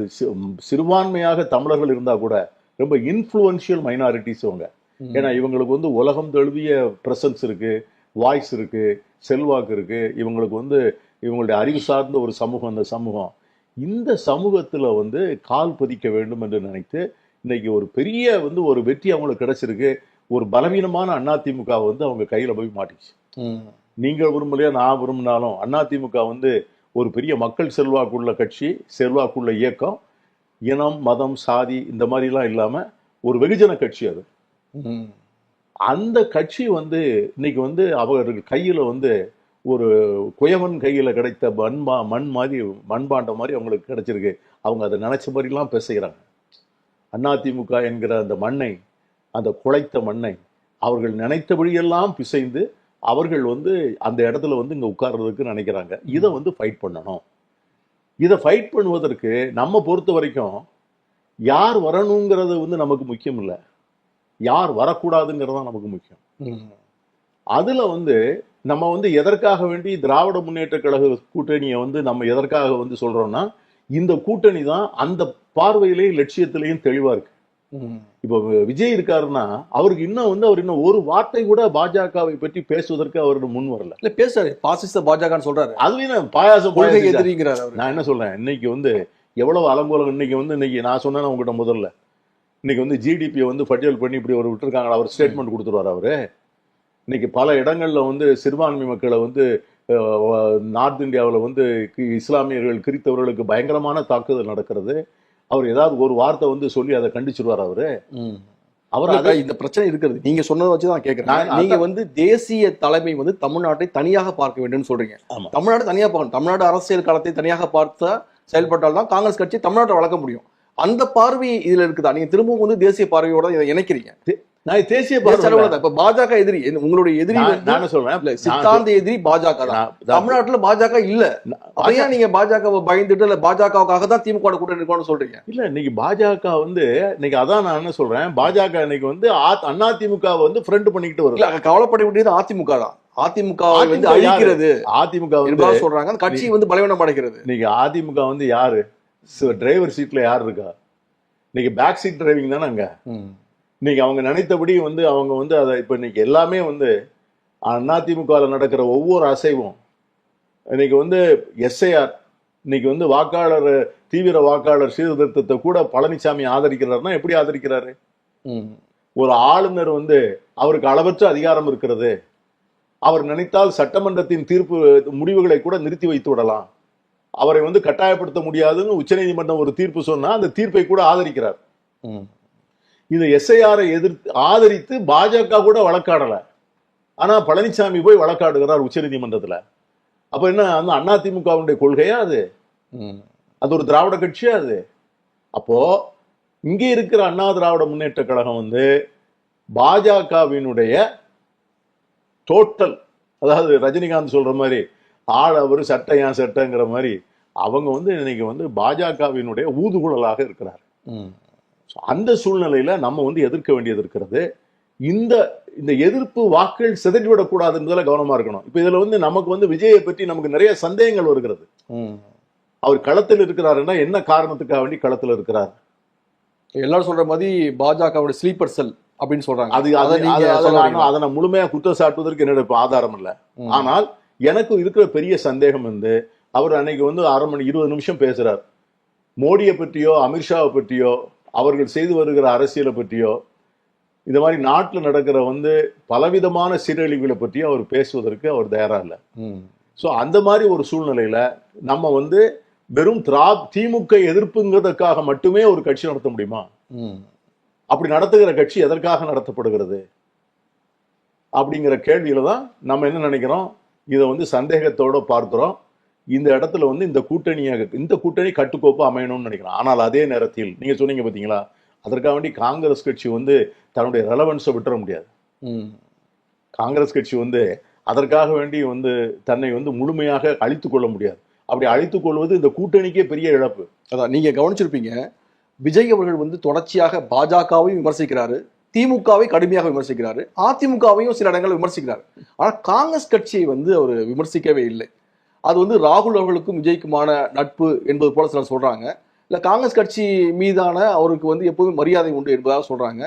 சிறுபான்மையாக தமிழர்கள் இருந்தா கூட ரொம்ப இன்ஃப்ளூயன்ஷியல் மைனாரிட்டிஸ் அவங்க. ஏன்னா இவங்களுக்கு வந்து உலகம் தழுவிய பிரசன்ஸ் இருக்கு, வாய்ஸ் இருக்கு, செல்வாக்கு இருக்கு. இவங்களுக்கு வந்து இவங்களுடைய அறிவு சார்ந்த ஒரு சமூகம். அந்த சமூகம் இந்த சமூகத்துல வந்து கால் பதிக்க வேண்டும் என்று நினைத்து இன்னைக்கு ஒரு பெரிய வந்து ஒரு வெற்றி அவங்களுக்கு கிடைச்சிருக்கு. ஒரு பலவீனமான அதிமுக வந்து அவங்க கையில போய் மாட்டிச்சு. நீங்க விரும்பலையா நான் விரும்பினாலும் அதிமுக வந்து ஒரு பெரிய மக்கள் செல்வாக்குள்ள கட்சி, செல்வாக்குள்ள இயக்கம், இனம் மதம் சாதி இந்த மாதிரி எல்லாம் இல்லாம ஒரு வெகுஜன கட்சி. அது அந்த கட்சி வந்து இன்னைக்கு வந்து அவர்கள் கையில வந்து ஒரு குயவன் கையில கிடைத்த மண் மாதிரி மண்பாண்டம் மாதிரி அவங்களுக்கு கிடைச்சிருக்கு. அவங்க அதை நினைச்ச மாதிரிலாம் பேசுகிறாங்க. அதிமுக என்கிற அந்த மண்ணை, அந்த குழைத்த மண்ணை அவர்கள் நினைத்தபடியெல்லாம் பிசைந்து அவர்கள் வந்து அந்த இடத்துல வந்து இங்க உட்கார்றதுக்கு நினைக்கிறாங்க. இதை வந்து ஃபைட் பண்ணணும். இதை ஃபைட் பண்ணுவதற்கு நம்ம பொறுத்த வரைக்கும் யார் வரணுங்கிறது வந்து நமக்கு முக்கியம் இல்லை, யார் வரக்கூடாதுங்கிறது தான் நமக்கு முக்கியம். அதுல வந்து நம்ம வந்து எதற்காக வேண்டி திராவிட முன்னேற்ற கழக கூட்டணியை வந்து நம்ம எதற்காக வந்து சொல்றோம்னா, இந்த கூட்டணி தான் அந்த பார்வையிலேயும் லட்சியத்திலையும் தெளிவா இருக்கு. இப்ப விஜய் இருக்காருன்னா அவருக்கு இன்னும் வந்து அவர் இன்னும் ஒரு வார்த்தை கூட பாஜகவை பற்றி பேசுவதற்கு அவரு முன் வரல. இல்ல பேசுறாரு, பாசிச பாஜக சொல்றாரு. அதுலயும் பாயாசம் எதிரிங்கிறாரு. நான் என்ன சொல்றேன், இன்னைக்கு வந்து எவ்வளவு அலங்கோலம். இன்னைக்கு நான் சொன்னேன் உங்ககிட்ட முதல்ல, இன்னைக்கு வந்து ஜிடிபியை வந்து பட்டியல் பண்ணி இப்படி ஒரு விட்டுருக்காங்க. அவர் ஸ்டேட்மெண்ட் கொடுத்துருவாரு. அவரு இன்னைக்கு பல இடங்கள்ல வந்து சிறுபான்மை மக்களை வந்து நார்த் இந்தியாவில் வந்து இஸ்லாமியர்கள் கிறித்தவர்களுக்கு பயங்கரமான தாக்குதல் நடக்கிறது. அவர் ஏதாவது ஒரு வார்த்தை வந்து சொல்லி அதை கண்டிச்சிருவார். அவர் இந்த பிரச்சனை இருக்கிறது. நீங்க சொன்னதை வச்சுதான் கேட்கிறேன். நீங்க வந்து தேசிய தலைமை வந்து தமிழ்நாட்டை தனியாக பார்க்க வேண்டும் சொல்றீங்க. தமிழ்நாடு தனியாக பார்க்கணும். தமிழ்நாடு அரசியல் களத்தை தனியாக பார்த்தா செயல்பட்டால் தான் காங்கிரஸ் கட்சி தமிழ்நாட்டை வளர்க்க முடியும். அந்த பார்வை இதுல இருக்குதா? நீங்க திரும்பவும் வந்து தேசிய பார்வையோட இதை இணைக்கிறீங்க. நான் தேசிய இப்ப பாஜக எதிரி, உங்களுடைய எதிரி நான் சொல்றேன், சித்தாந்த எதிரி பாஜக தான். தமிழ்நாட்டுல பாஜக இல்ல. அதையா நீங்க பாஜக பயந்துட்டு இல்ல பாஜகவுக்காக தான் திமுக கூட்டணி இருக்கணும்னு சொல்றீங்க? இல்ல, இன்னைக்கு பாஜக வந்து இன்னைக்கு அதான் நான் என்ன சொல்றேன், பாஜக இன்னைக்கு வந்து அதிமுக வந்து ஃப்ரெண்ட் பண்ணிக்கிட்டு வருது. கவலைப்பட வேண்டியது அதிமுக தான். அதிமுக வந்து அழிக்கிறது. அதிமுக வந்து சொல்றாங்க கட்சி வந்து பலவீனம் அடைக்கிறது. இன்னைக்கு அதிமுக வந்து யாரு டிரைவர் சீட்ல யார் இருக்கா? இன்னைக்கு பேக் சீட் டிரைவிங் தானே அங்க. இன்னைக்கு அவங்க நினைத்தபடி வந்து அவங்க வந்து அதை இப்ப இன்னைக்கு எல்லாமே வந்து அதிமுக நடக்கிற ஒவ்வொரு அசைவும் இன்னைக்கு வந்து எஸ்ஐஆர், இன்னைக்கு வந்து வாக்காளர் தீவிர வாக்காளர் சீர்திருத்தத்தை கூட பழனிசாமி ஆதரிக்கிறாருன்னா எப்படி ஆதரிக்கிறாரு? ஒரு ஆளுநர் வந்து அவருக்கு அளவற்ற அதிகாரம் இருக்கிறது, அவர் நினைத்தால் சட்டமன்றத்தின் தீர்ப்பு முடிவுகளை கூட நிறுத்தி வைத்து விடலாம், அவரை வந்து கட்டாயப்படுத்த முடியாதுன்னு உச்சநீதிமன்றம் ஒரு தீர்ப்பு சொன்னா அந்த தீர்ப்பை கூட ஆதரிக்கிறார். இந்த எஸ்ஐஆரை ஆதரித்து பாஜக கூட வழக்காடல. ஆனா பழனிசாமி போய் வழக்காடுகிறார் உச்சநீதிமன்றத்துல. அப்ப என்ன அந்த அதிமுகவுடைய கொள்கையா அது? அது ஒரு திராவிட கட்சியா அது? அப்போ இங்க இருக்கிற அண்ணா திராவிட முன்னேற்ற கழகம் வந்து பாஜகவினுடைய டோட்டல், அதாவது ரஜினிகாந்த் சொல்ற மாதிரி ஆள் அவரு சட்டை ஏன் சட்டைங்கிற மாதிரி அவங்க வந்து இன்னைக்கு வந்து பாஜகவினுடைய ஊதுகுழலாக இருக்கிறார். அந்த சூழ்நிலையில நம்ம வந்து எதிர்க்க வேண்டியது இருக்கிறது. இந்த இந்த எதிர்ப்பு வாக்குகள் சிதறிவிடக்கூடாதுன்றதுல கவனமா இருக்கணும். இப்ப இதுல வந்து நமக்கு வந்து விஜயை பற்றி நமக்கு நிறைய சந்தேகங்கள் வருகிறது. அவர் களத்தில் இருக்கிறாருன்னா என்ன காரணத்துக்காக வேண்டி களத்தில் இருக்கிறார்? எல்லாரும் சொல்ற மாதிரி பாஜகவோட ஸ்லீப்பர் செல் அப்படின்னு சொல்றாங்க. அதை நான் முழுமையா குற்றம் சாட்டுவதற்கு என்னோட ஆதாரம் இல்லை. ஆனால் எனக்கு இருக்கிற பெரிய சந்தேகம் வந்து அவர் அன்னைக்கு வந்து 1/2 மணி 20 நிமிஷம் பேசுறார். மோடியை பற்றியோ அமித்ஷாவை பற்றியோ அவர்கள் செய்து வருகிற அரசியலை பற்றியோ இந்த மாதிரி நாட்டில் நடக்கிற வந்து பலவிதமான சீரழிவுகளை பற்றியோ அவர் பேசுவதற்கு அவர் தயாரா இல்லை. ஸோ அந்த மாதிரி ஒரு சூழ்நிலையில நம்ம வந்து வெறும் திமுக எதிர்ப்புங்கிறதுக்காக மட்டுமே ஒரு கட்சி நடத்த முடியுமா? அப்படி நடத்துகிற கட்சி எதற்காக நடத்தப்படுகிறது அப்படிங்கிற கேள்வியில தான் நம்ம என்ன நினைக்கிறோம், இதை வந்து சந்தேகத்தோட பார்க்கிறோம். இந்த இடத்துல வந்து இந்த கூட்டணி கட்டுக்கோப்பு அமையணும்னு நினைக்கிறோம். ஆனால் அதே நேரத்தில் நீங்க சொன்னீங்க பாத்தீங்களா, அதற்காக வேண்டி காங்கிரஸ் கட்சி வந்து தன்னுடைய ரெலவன்ஸை விட்டுற முடியாது. காங்கிரஸ் கட்சி வந்து அதற்காக வேண்டி வந்து தன்னை வந்து முழுமையாக அழித்துக் கொள்ள முடியாது. அப்படி அழித்துக் கொள்வது இந்த கூட்டணிக்கே பெரிய இழப்பு. அதான் நீங்க கவனிச்சிருப்பீங்க, விஜய் அவர்கள் வந்து தொடர்ச்சியாக பாஜகவையும் விமர்சிக்கிறாரு, திமுகவை கடுமையாக விமர்சிக்கிறாரு, அதிமுகவையும் சில இடங்கள் விமர்சிக்கிறார். ஆனா காங்கிரஸ் கட்சியை வந்து அவர் விமர்சிக்கவே இல்லை. அது வந்து ராகுல் அவர்களுக்கும் விஜய்க்குமான நட்பு என்பது போல சிலர் சொல்றாங்க. இல்ல காங்கிரஸ் கட்சி மீதான அவருக்கு வந்து எப்போதும் மரியாதை உண்டு என்பதாக சொல்றாங்க.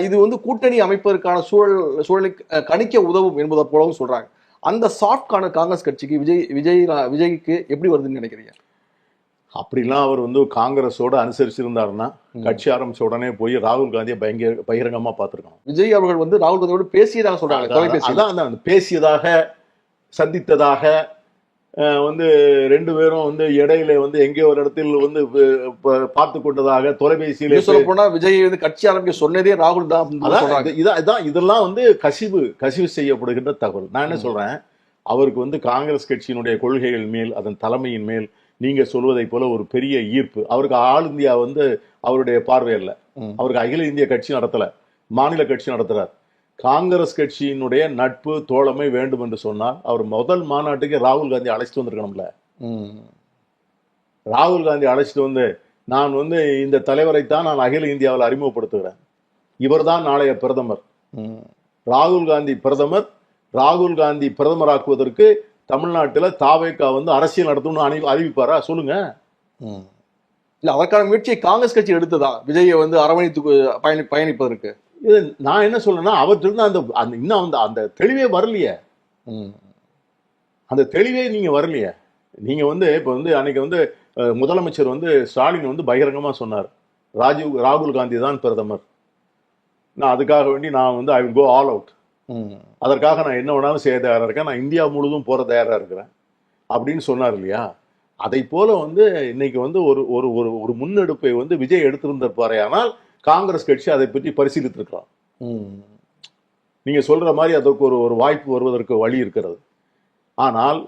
இது வந்து கூட்டணி அமைப்பதற்கான சூழலை கணிக்க உதவும் என்பதை போலவும் சொல்றாங்க. அந்த சாஃப்ட் கார்னர் காங்கிரஸ் கட்சிக்கு விஜய்க்கு எப்படி வருதுன்னு நினைக்கிறீங்க? அப்படிலாம் அவர் வந்து காங்கிரஸோட அனுசரிச்சிருந்தாருன்னா கட்சி ஆரம்பிச்ச உடனே போய் ராகுல் காந்தியை பகிரங்கமா பார்த்திருக்கணும். விஜய் அவர்கள் வந்து ராகுல் காந்தியோட பேசியதாக சொல்றாங்க. பேசியதாக, சந்தித்ததாக வந்து 2 பேரும் வந்து இடையில வந்து எங்கே ஒரு இடத்தில் வந்து பார்த்து கொண்டதாக தொலைபேசியில சொல்ல போனா விஜய் வந்து கட்சி ஆரம்பிக்க சொன்னதே ராகுல் தான். இதெல்லாம் வந்து கசிவு செய்யப்படுகின்ற தகவல். நான் என்ன சொல்றேன், அவருக்கு வந்து காங்கிரஸ் கட்சியினுடைய கொள்கைகள் மேல், அதன் தலைமையின் மேல் நீங்க சொல்வதை போல ஒரு பெரிய ஈர்ப்பு. அவருக்கு ஆல் இந்தியா வந்து அவருடைய பார்வை அல்ல. அவருக்கு அகில இந்திய கட்சி நடத்தல, மாநில கட்சி நடத்துறார். காங்கிரஸ் கட்சியினுடைய நட்பு தோழமை வேண்டும் என்று சொன்னால் அவர் முதல் மாநாட்டுக்கு ராகுல் காந்தி அழைச்சிட்டு வந்திருக்கணும்ல. ராகுல் காந்தி அழைச்சிட்டு வந்து நான் வந்து இந்த தலைவரைத்தான் நான் அகில இந்தியாவில் அறிமுகப்படுத்துகிறேன், இவர் தான் நாளைய பிரதமர், ராகுல் காந்தி பிரதமர், ராகுல் காந்தி பிரதமராக்குவதற்கு தமிழ்நாட்டில் தாவேகா வந்து அரசியல் நடத்தணும்னு அறிவிப்பாரா? சொல்லுங்க. இல்ல அதற்கான முயற்சியை காங்கிரஸ் கட்சி எடுத்ததா விஜயை வந்து அரவணைத்து பயணிப்பதற்கு? இது நான் என்ன சொல்றேன்னா, அவற்றிலிருந்து அந்த தெளிவே வரலையே. அந்த தெளிவே நீங்க வரலையே. நீங்க வந்து இப்ப வந்து அன்னைக்கு வந்து முதலமைச்சர் வந்து ஸ்டாலின் வந்து பகிரங்கமா சொன்னார், ராகுல் காந்தி தான் பிரதமர், நான் அதுக்காக வேண்டி நான் வந்து I will go all out, அதற்காக நான் என்ன வேணாலும் செய்ய தயாரா இருக்கேன், நான் இந்தியா முழுவதும் போற தயாரா இருக்கிறேன் அப்படின்னு சொன்னார் இல்லையா? அதை போல வந்து இன்னைக்கு வந்து ஒரு முன்னெடுப்பை வந்து விஜய் எடுத்திருந்திருப்பாரே, ஆனால் காங்கிரஸ் கட்சி அதை பற்றி பரிசீலித்து இருக்கலாம். நீங்க சொல்ற மாதிரி அதற்கு ஒரு வாய்ப்பு வருவதற்கு வழி இருக்கிறது. ஆனால்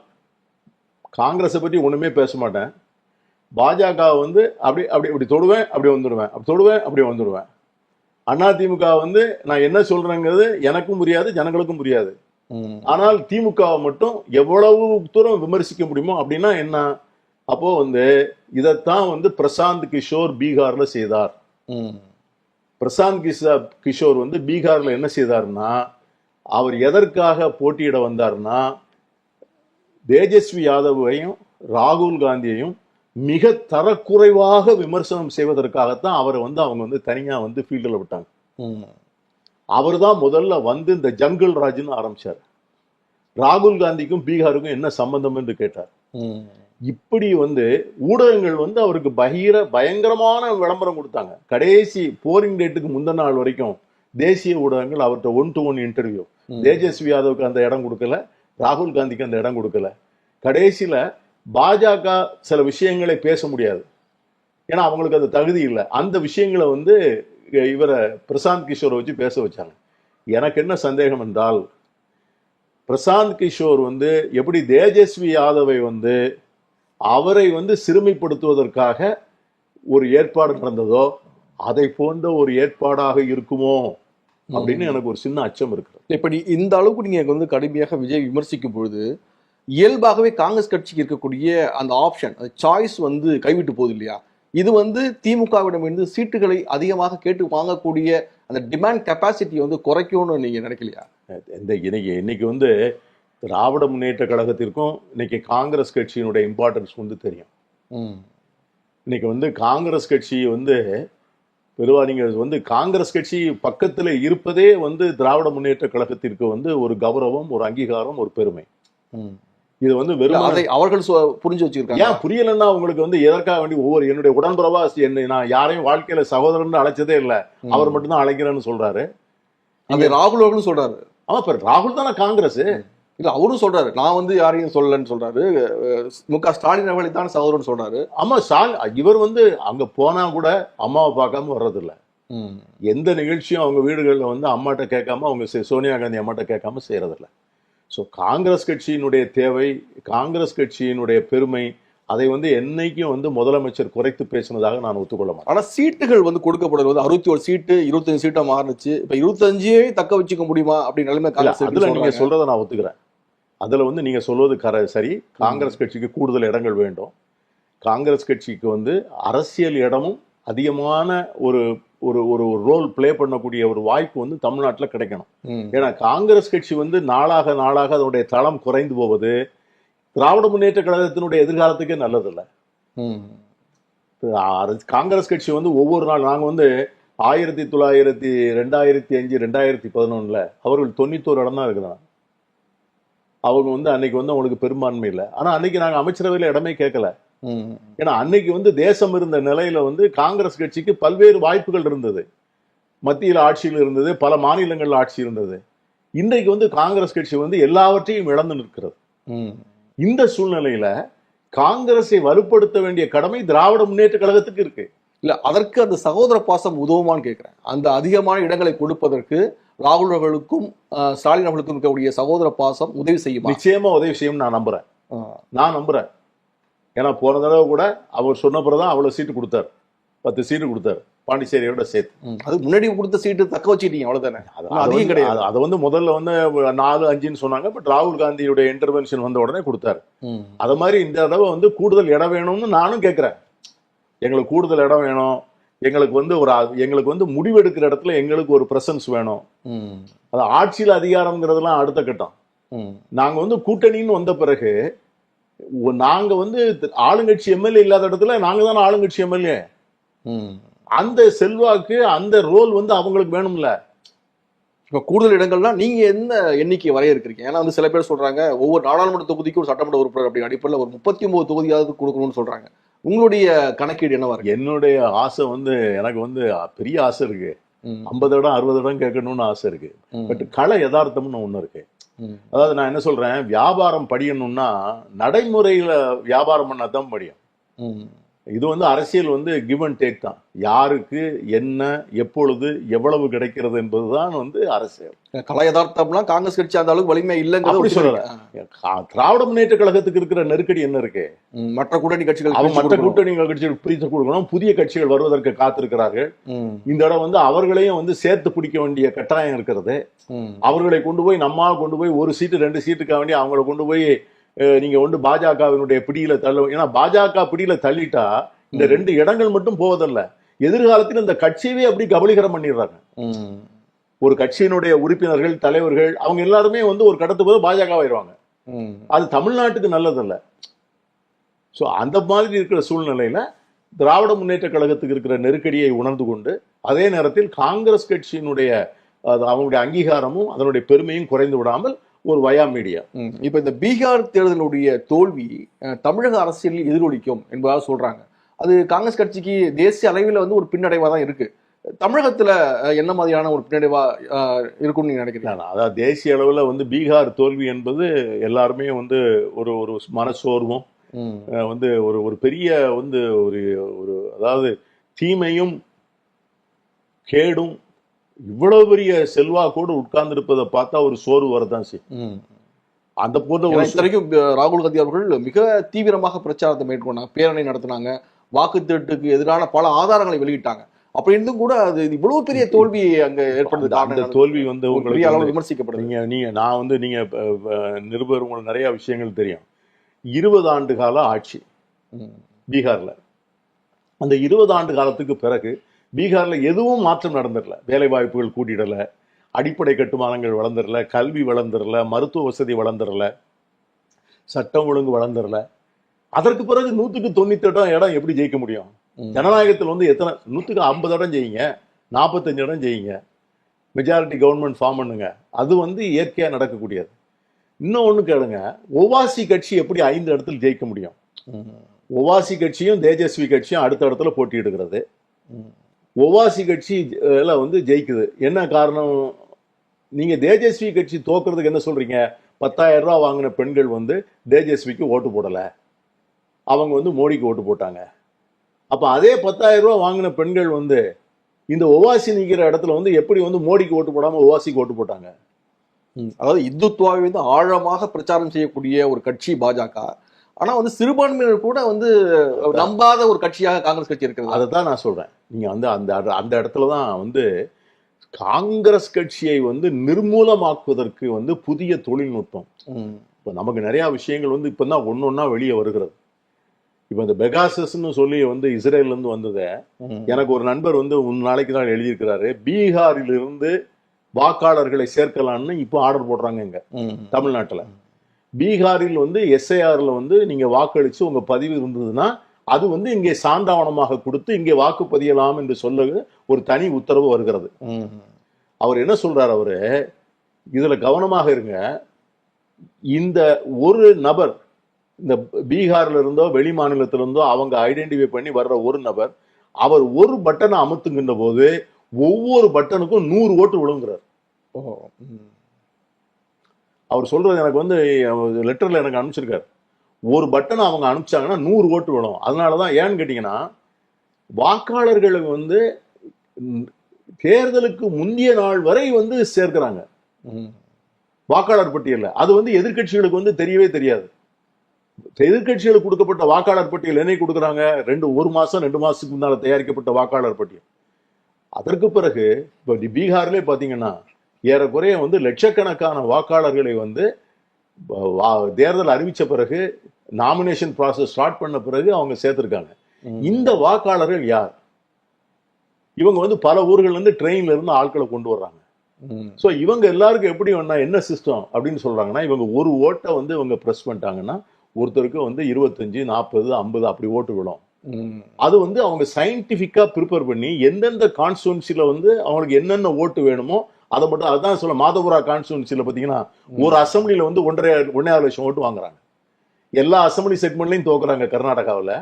காங்கிரஸை பற்றி ஒண்ணுமே பேச மாட்டேன், பாஜக வந்து அப்படி தொடுவேன் அப்படி வந்துடுவேன், அப்படி தொடுவேன் அப்படி வந்துடுவேன். அதிமுக வந்து நான் என்ன சொல்றேங்கிறது எனக்கும் புரியாது, ஜனங்களுக்கும் புரியாது. ஆனால் திமுகவை மட்டும் எவ்வளவு தூரம் விமர்சிக்க முடியுமோ அப்படின்னா என்ன? அப்போ வந்து இதைத்தான் வந்து பிரசாந்த் கிஷோர் பீகார்ல செய்தார். பிரசாந்த் கிஷோர் வந்து பீகார்ல என்ன செய்தார்னா, அவர் எதற்காக போட்டியிட வந்தார்னா, தேஜஸ்வி யாதவையும் ராகுல் காந்தியையும் மிக தரக்குறைவாக விமர்சனம் செய்வதற்காகத்தான் அவரை வந்து அவங்க வந்து தனியா வந்து ஃபீல்டில் விட்டாங்க. அவர் தான் முதல்ல வந்து இந்த ஜங்கிள் ராஜ்னு ஆரம்பிச்சார். ராகுல் காந்திக்கும் பீகாருக்கும் என்ன சம்பந்தம் என்று கேட்டார். இப்படி வந்து ஊடகங்கள் வந்து அவருக்கு பயங்கரமான விளம்பரம் கொடுத்தாங்க. கடைசி போரிங் டேட்டுக்கு முந்தின நாள் வரைக்கும் தேசிய ஊடகங்கள் அவர்கிட்ட 1-to-1 இன்டர்வியூ. தேஜஸ்வி யாதவுக்கு அந்த இடம் கொடுக்கல, ராகுல் காந்திக்கு அந்த இடம் கொடுக்கல. கடைசியில பாஜக சில விஷயங்களை பேச முடியாது, ஏன்னா அவங்களுக்கு அந்த தகுதி இல்லை. அந்த விஷயங்களை வந்து இவரை பிரசாந்த் கிஷோரை வச்சு பேச வச்சாங்க. எனக்கு என்ன சந்தேகம் என்றால், பிரசாந்த் கிஷோர் வந்து எப்படி தேஜஸ்வி யாதவை வந்து அவரை வந்து சிறுமைப்படுத்துவதற்காக ஒரு ஏற்பாடு நடந்ததோ அதை போன்ற ஒரு ஏற்பாடாக இருக்குமோ அப்படின்னு எனக்கு ஒரு சின்ன அச்சம் இருக்கிறது. இப்படி இந்த அளவுக்கு நீங்க வந்து கடுமையாக விஜய் விமர்சிக்கும் பொழுது இயல்பாகவே காங்கிரஸ் கட்சிக்கு இருக்கக்கூடிய அந்த ஆப்ஷன் சாய்ஸ் வந்து கைவிட்டு போகுது இல்லையா? இது வந்து திமுகவிடமிருந்து சீட்டுகளை அதிகமாக கேட்டு வாங்கக்கூடிய அந்த டிமாண்ட் கெப்பாசிட்டி வந்து குறைக்கும்னு நீங்க நினைக்கலையா? இன்னைக்கு வந்து திராவிட முன்னேற்ற கழகத்திற்கும் இன்னைக்கு காங்கிரஸ் கட்சியினுடைய இம்பார்ட்டன்ஸ் வந்து தெரியும். இன்னைக்கு வந்து காங்கிரஸ் கட்சி வந்து பொதுவா நீங்க வந்து காங்கிரஸ் கட்சி பக்கத்துல இருப்பதே வந்து திராவிட முன்னேற்ற கழகத்திற்கு வந்து ஒரு கௌரவம், ஒரு அங்கீகாரம், ஒரு பெருமை. இது வந்து வெறும் அதை அவர்கள் புரிஞ்சு வச்சிருக்காங்க. ஏன் புரியலன்னா உங்களுக்கு வந்து எதற்காக வேண்டி என்னுடைய உடன்புறவா நான் யாரையும் வாழ்க்கையில சகோதரன் அழைச்சதே இல்லை, அவர் மட்டும்தான் அழைக்கிறேன்னு சொல்றாரு. அது ராகுல் அவர்களும் சொல்றாரு. ஆமா, இப்ப ராகுல் தானே காங்கிரஸ். இல்ல அவரும் சொல்றாரு, நான் வந்து யாரையும் சொல்லலன்னு சொல்றாரு. மு.க. ஸ்டாலின் அவர்களை தான் சகோதரன் சொல்றாரு. ஆமா, இவர் வந்து அங்க போனா கூட அம்மாவை பார்க்காம வர்றதில்ல. எந்த நிகழ்ச்சியும் அவங்க வீடுகளில் வந்து அம்மாட்ட கேட்காம, அவங்க சோனியா காந்தி அம்மாட்ட கேட்காம செய்யறதில்ல. ஸோ காங்கிரஸ் கட்சியினுடைய தேவை, காங்கிரஸ் கட்சியினுடைய பெருமை, அதை வந்து என்னைக்கும் வந்து முதலமைச்சர் குறைத்து பேசினதாக நான் ஒத்துக்கொள்ள மாட்டேன். ஆனா சீட்டுகள் வந்து கொடுக்கப்படுவது 61 சீட்டு 25 சீட்டா மாறுச்சு. இப்ப 25 தக்க வச்சுக்க முடியுமா அப்படின்னு நிலைமை அதுல நீங்க சொல்றதை நான் ஒத்துக்கிறேன். அதுல வந்து நீங்க சொல்வது சரி. காங்கிரஸ் கட்சிக்கு கூடுதல் இடங்கள் வேண்டும். காங்கிரஸ் கட்சிக்கு வந்து அரசியல் இடமும் அதிகமான ஒரு ஒரு ஒரு ரோல் பிளே பண்ணக்கூடிய ஒரு வாய்ப்பு வந்து தமிழ்நாட்டில் கிடைக்கணும். ஏன்னா காங்கிரஸ் கட்சி வந்து நாளாக நாளாக அதனுடைய தளம் குறைந்து போவது திராவிட முன்னேற்ற கழகத்தினுடைய எதிர்காலத்துக்கே நல்லதில்லை. காங்கிரஸ் கட்சி வந்து ஒவ்வொரு நாள் நாங்கள் வந்து 1900, 2005, 2011 அவர்கள் 91 இடம் தான் இருக்கிறாங்க. அவங்க வந்து அன்னைக்கு வந்து அவங்களுக்கு பெரும்பான்மை இல்லை. ஆனா அன்னைக்கு நாங்கள் அமைச்சரவையில் இடமே கேட்கல. ஏன்னா அன்னைக்கு வந்து தேசம் இருந்த நிலையில வந்து காங்கிரஸ் கட்சிக்கு பல்வேறு வாய்ப்புகள் இருந்தது. மத்தியில் ஆட்சியில் இருந்தது, பல மாநிலங்கள் ஆட்சி இருந்தது. இன்றைக்கு வந்து காங்கிரஸ் கட்சி வந்து எல்லாவற்றையும் இழந்து நிற்கிறது. இந்த சூழ்நிலையில காங்கிரஸை வலுப்படுத்த வேண்டிய கடமை திராவிட முன்னேற்ற கழகத்துக்கு இருக்கு. இல்ல அதற்கு அந்த சகோதர பாசம் உதவுமான்னு கேட்கிறேன். அந்த அதிகமான இடங்களை கொடுப்பதற்கு ராகுல் அவர்களுக்கும் ஸ்டாலின் அவர்களுக்கும் இருக்கக்கூடிய சகோதர பாசம் உதவி செய்யும். நிச்சயமா உதவி செய்யும் நான் நம்புறேன். ஏன்னா போன தடவை கூட அவர் சொன்ன பிறகுதான் அவ்வளவு சீட்டு கொடுத்தாரு, 10 சீட்டு கொடுத்தாரு பாண்டிச்சேரியோட சேர்த்து. அது முன்னாடி கொடுத்த சீட்டு தக்க வச்சுட்டீங்க, அவ்வளவுதானே. அதிகம் கிடையாது. அதை வந்து முதல்ல வந்து 4, 5ன்னு சொன்னாங்க. பட் ராகுல் காந்தியுடைய இன்டர்வென்ஷன் வந்த உடனே கொடுத்தாரு. அது மாதிரி இந்த தடவை வந்து கூடுதல் இடம் வேணும்னு நானும் கேட்கிறேன். எங்களுக்கு கூடுதல் இடம் வேணும், எங்களுக்கு வந்து முடிவெடுக்கிற இடத்துல எங்களுக்கு ஒரு பிரசன்ஸ் வேணும். அது ஆட்சியில் அதிகாரம்ங்கிறதுலாம் அடுத்த கட்டம். நாங்க வந்து கூட்டணின்னு வந்த பிறகு நாங்க வந்து ஆளுங்கட்சி எம்எல்ஏ இல்லாத இடத்துல நாங்க தானே ஆளுங்கட்சி எம்எல்ஏ. அந்த செல்வாக்கு, அந்த ரோல் வந்து அவங்களுக்கு வேணும்ல. இப்ப கூடுதல் இடங்கள்னா நீங்க என்ன எண்ணிக்கை வரையறுக்கிறீங்க? ஏன்னா வந்து சில பேர் சொல்றாங்க ஒவ்வொரு நாடாளுமன்ற தொகுதிக்கும் ஒரு சட்டமன்ற உறுப்பினர் அப்படி அடிப்படையில் ஒரு 39 தொகுதியாவது கொடுக்கணும்னு சொல்றாங்க. உங்களுடைய கணக்கீடு என்னவா இருக்கு? என்னுடைய ஆசை வந்து எனக்கு வந்து பெரிய ஆசை இருக்கு. 50 இடம் 60 இடம் கேட்கணும்னு ஆசை இருக்கு. பட் கள யதார்த்தம்னு ஒண்ணு இருக்கு. அதாவது நான் என்ன சொல்றேன், வியாபாரம் படியணும்னா நடைமுறையில வியாபாரம் பண்ணாதான் படியும். இது வந்து அரசியல் வந்து கிவ் அண்ட் டேக் தான். யாருக்கு என்ன எப்பொழுது எவ்வளவு கிடைக்கிறது என்பதுதான் வந்து அரசியல். கல யதார்த்தம்னா காங்கிரஸ் கட்சி அந்த அளவுக்கு வலிமை இல்லைங்கிறது சொல்லல. திராவிட முன்னேற்ற கழகத்துக்கு இருக்கிற நெருக்கடி என்ன இருக்கு? மற்ற கூட்டணி கட்சிகள் கட்சிகள் பிரித்து கொடுக்கணும். புதிய கட்சிகள் வருவதற்கு காத்திருக்கிறார்கள். இந்த இடம் வந்து அவர்களையும் வந்து சேர்த்து பிடிக்க வேண்டிய கட்டாயம் இருக்கிறது. அவர்களை கொண்டு போய் நம்மால் கொண்டு போய் 1 சீட்டு 2 சீட்டுக்காக வேண்டிய அவங்களை கொண்டு போய் நீங்க வந்து பாஜகவினுடைய பிடியில தள்ள. ஏன்னா பாஜக பிடியில தள்ளிட்டா இந்த 2 இடங்கள் மட்டும் போவதில்லை, எதிர்காலத்தில் இந்த கட்சியவே அப்படி கபலீகரம் பண்ணிடுறாங்க. ஒரு கட்சியினுடைய உறுப்பினர்கள், தலைவர்கள் அவங்க எல்லாருமே வந்து ஒரு கடத்துக்கு போது பாஜக ஆயிடுவாங்க. அது தமிழ்நாட்டுக்கு நல்லதில்ல. ஸோ அந்த மாதிரி இருக்கிற சூழ்நிலையில திராவிட முன்னேற்ற கழகத்துக்கு இருக்கிற நெருக்கடியை உணர்ந்து கொண்டு அதே நேரத்தில் காங்கிரஸ் கட்சியினுடைய அவங்களுடைய அங்கீகாரமும் அதனுடைய பெருமையும் குறைந்து விடாமல் ஒரு வயா மீடியா. இப்ப இந்த பீகார் தேர்தலுடைய தோல்வி தமிழக அரசியலில் எதிரொலிக்கும் என்பதாக சொல்றாங்க. அது காங்கிரஸ் கட்சிக்கு தேசிய அளவில் வந்து ஒரு பின்னடைவா தான் இருக்கு. தமிழகத்துல என்ன மாதிரியான ஒரு பின்னடைவா இருக்கும்னு நீங்க நினைக்கிறீங்க? அதாவது தேசிய அளவுல வந்து பீகார் தோல்வி என்பது எல்லாருமே வந்து ஒரு ஒரு மனசோர்வும் வந்து ஒரு பெரிய வந்து ஒரு அதாவது தீமையும் கேடும் இவ்வளவு பெரிய செல்வாக்கோடு உட்கார்ந்து இருப்பதை பார்த்தா ஒரு சோர்வு வரதான் செய்யும். அந்த போன்ற ஏன்னா ஒரு இத்தனைக்கும் ராகுல் காந்தி அவர்கள் மிக தீவிரமாக பிரச்சாரத்தை மேற்கொண்டாங்க, பேரணி நடத்தினாங்க, வாக்கு திருட்டுக்கு எதிரான பல ஆதாரங்களை வெளியிட்டாங்க. அப்படி இருந்தும் கூட அது இவ்வளவு பெரிய தோல்வி அங்க ஏற்படுறது அந்த காரணம் தோல்வி வந்து பெரிய உங்களுக்கு அளவில் விமர்சிக்கப்படுது. நான் வந்து நீங்க நிருபர் உங்களுக்கு நிறைய விஷயங்கள் தெரியும். 20 ஆண்டு கால ஆட்சி பீகார்ல. அந்த 20 ஆண்டு காலத்துக்கு பிறகு பீகார்ல எதுவும் மாற்றம் நடந்துடல. வேலை வாய்ப்புகள் கூட்டிடல, அடிப்படை கட்டுமானங்கள் வளர்ந்துடல, கல்வி வளர்ந்துடல, மருத்துவ வசதி வளர்ந்துடல, சட்டம் ஒழுங்கு வளர்ந்துடல. அதற்கு பிறகு 198 இடம் எப்படி ஜெயிக்க முடியும்? ஜனநாயகத்தில் வந்து எத்தனை 150 இடம் ஜெயிங்க, 45 இடம் ஜெயிங்க, மெஜாரிட்டி கவர்மெண்ட் ஃபார்ம் பண்ணுங்க. அது வந்து இயற்கையா நடக்கக்கூடியது. இன்னும் ஒண்ணு கேளுங்க, ஒவாசி கட்சி எப்படி 5 இடத்துல ஜெயிக்க முடியும்? ஒவாசி கட்சியும் தேஜஸ்வி கட்சியும் அடுத்த இடத்துல போட்டியிடுகிறது. ஒவாசி கட்சி வந்து ஜெயிக்குது. என்ன காரணம்? நீங்க தேஜஸ்வி கட்சி தோக்குறதுக்கு என்ன சொல்றீங்க? 10,000 ரூபாய் வாங்கின பெண்கள் வந்து தேஜஸ்விக்கு ஓட்டு போடல, அவங்க வந்து மோடிக்கு ஓட்டு போட்டாங்க. அப்ப அதே 10,000 ரூபாய் வாங்கின பெண்கள் வந்து இந்த ஒவாசி நிக்கிற இடத்துல வந்து எப்படி வந்து மோடிக்கு ஓட்டு போடாம ஒவாசிக்கு ஓட்டு போட்டாங்க? அதாவது இந்துத்துவாவை வந்து ஆழமாக பிரச்சாரம் செய்யக்கூடிய ஒரு கட்சி பாஜக. ஆனா வந்து சிறுபான்மையினர் கூட வந்து நம்பாத ஒரு கட்சியாக காங்கிரஸ் கட்சி இருக்கிறது. அதை தான் நான் சொல்றேன். நீங்க வந்து அந்த இடத்துலதான் வந்து காங்கிரஸ் கட்சியை வந்து நிர்மூலமாக்குவதற்கு வந்து புதிய தொழில்நுட்பம். இப்ப நமக்கு நிறைய விஷயங்கள் வந்து இப்பதான் ஒன்னொன்னா வெளியே வருகிறது. இப்ப இந்த பெகாசஸ்ன்னு சொல்லி வந்து இஸ்ரேல்ல இருந்து வந்ததை எனக்கு ஒரு நண்பர் வந்து நாளைக்கு தான் எழுதியிருக்கிறாரு. பீகாரிலிருந்து வாக்காளர்களை சேர்க்கலாம்னு இப்போ ஆர்டர் போடுறாங்க இங்க தமிழ்நாட்டுல. பீகாரில் வந்து எஸ்ஐஆர்ல வந்து நீங்க வாக்களிச்சு உங்க பதிவு இருந்ததுன்னா அது வந்து இங்கே சான்றாவணமாக கொடுத்து இங்கே வாக்கு பதியலாம் என்று சொல்ல ஒரு தனி உத்தரவு வருகிறது. அவர் என்ன சொல்றாரு? அவரு இதுல கவனமாக இருங்க. இந்த ஒரு நபர் இந்த பீகார்ல இருந்தோ வெளி மாநிலத்திலிருந்தோ அவங்க ஐடென்டிஃபை பண்ணி வர்ற ஒரு நபர், அவர் ஒரு பட்டனை அமுத்துகின்ற போது ஒவ்வொரு பட்டனுக்கும் 100 ஓட்டு விழுங்குறார். அவர் சொல்றது எனக்கு வந்து லெட்டர்ல எனக்கு அனுப்பிச்சிருக்காரு. ஒரு பட்டன் அவங்க அனுப்பிச்சாங்கன்னா 100 ஓட்டு விழும். அதனாலதான் ஏன்னு கேட்டீங்கன்னா வாக்காளர்களுக்கு வந்து தேர்தலுக்கு முந்தைய நாள் வரை வந்து சேர்க்கிறாங்க வாக்காளர் பட்டியல. அது வந்து எதிர்கட்சிகளுக்கு வந்து தெரியவே தெரியாது. எதிர்கட்சிகளுக்கு கொடுக்கப்பட்ட வாக்காளர் பட்டியல் என்ன கொடுக்குறாங்க? 1 மாசம் 2 மாசத்துக்கு முன்னால தயாரிக்கப்பட்ட வாக்காளர் பட்டியல். அதற்கு பிறகு இப்ப பீகார்ல பாத்தீங்கன்னா ஏறக்குறைய வந்து லட்சக்கணக்கான வாக்காளர்களை வந்து தேர்தல் அறிவிச்ச பிறகு நாமினேஷன் ப்ராசஸ் ஸ்டார்ட் பண்ண பிறகு அவங்க சேர்த்திருக்காங்க. இந்த வாக்காளர்கள் யார்? இவங்க வந்து பல ஊர்கள் இருந்து ட்ரெயின்ல இருந்து ஆட்களை கொண்டு வர்றாங்க. சோ இவங்க எல்லாருக்கும் எப்படி வேணா என்ன சிஸ்டம் அப்படின்னு சொல்றாங்கன்னா, இவங்க ஒரு ஓட்டை வந்து இவங்க பிரஸ் பண்ணிட்டாங்கன்னா ஒருத்தருக்கு வந்து 25, 40, 50 அப்படி ஓட்டு விடும். அது வந்து அவங்க சயின்டிபிக்கா ப்ரிப்பேர் பண்ணி எந்தெந்த கான்ஸ்டிடுவன்சில வந்து அவங்களுக்கு என்னென்ன ஓட்டு வேணுமோ அதை மட்டும். அதுதான் சொல்ல மாதபுரா கான்ஸ்டிடுவன்சில பாத்தீங்கன்னா ஒரு அசம்பிளில வந்து 1.5 லட்சம் ஓட்டு வாங்குறாங்க. எல்லா அசம்பிளி செக்மெண்ட்லயும் தோக்குறாங்க. கர்நாடகாவில்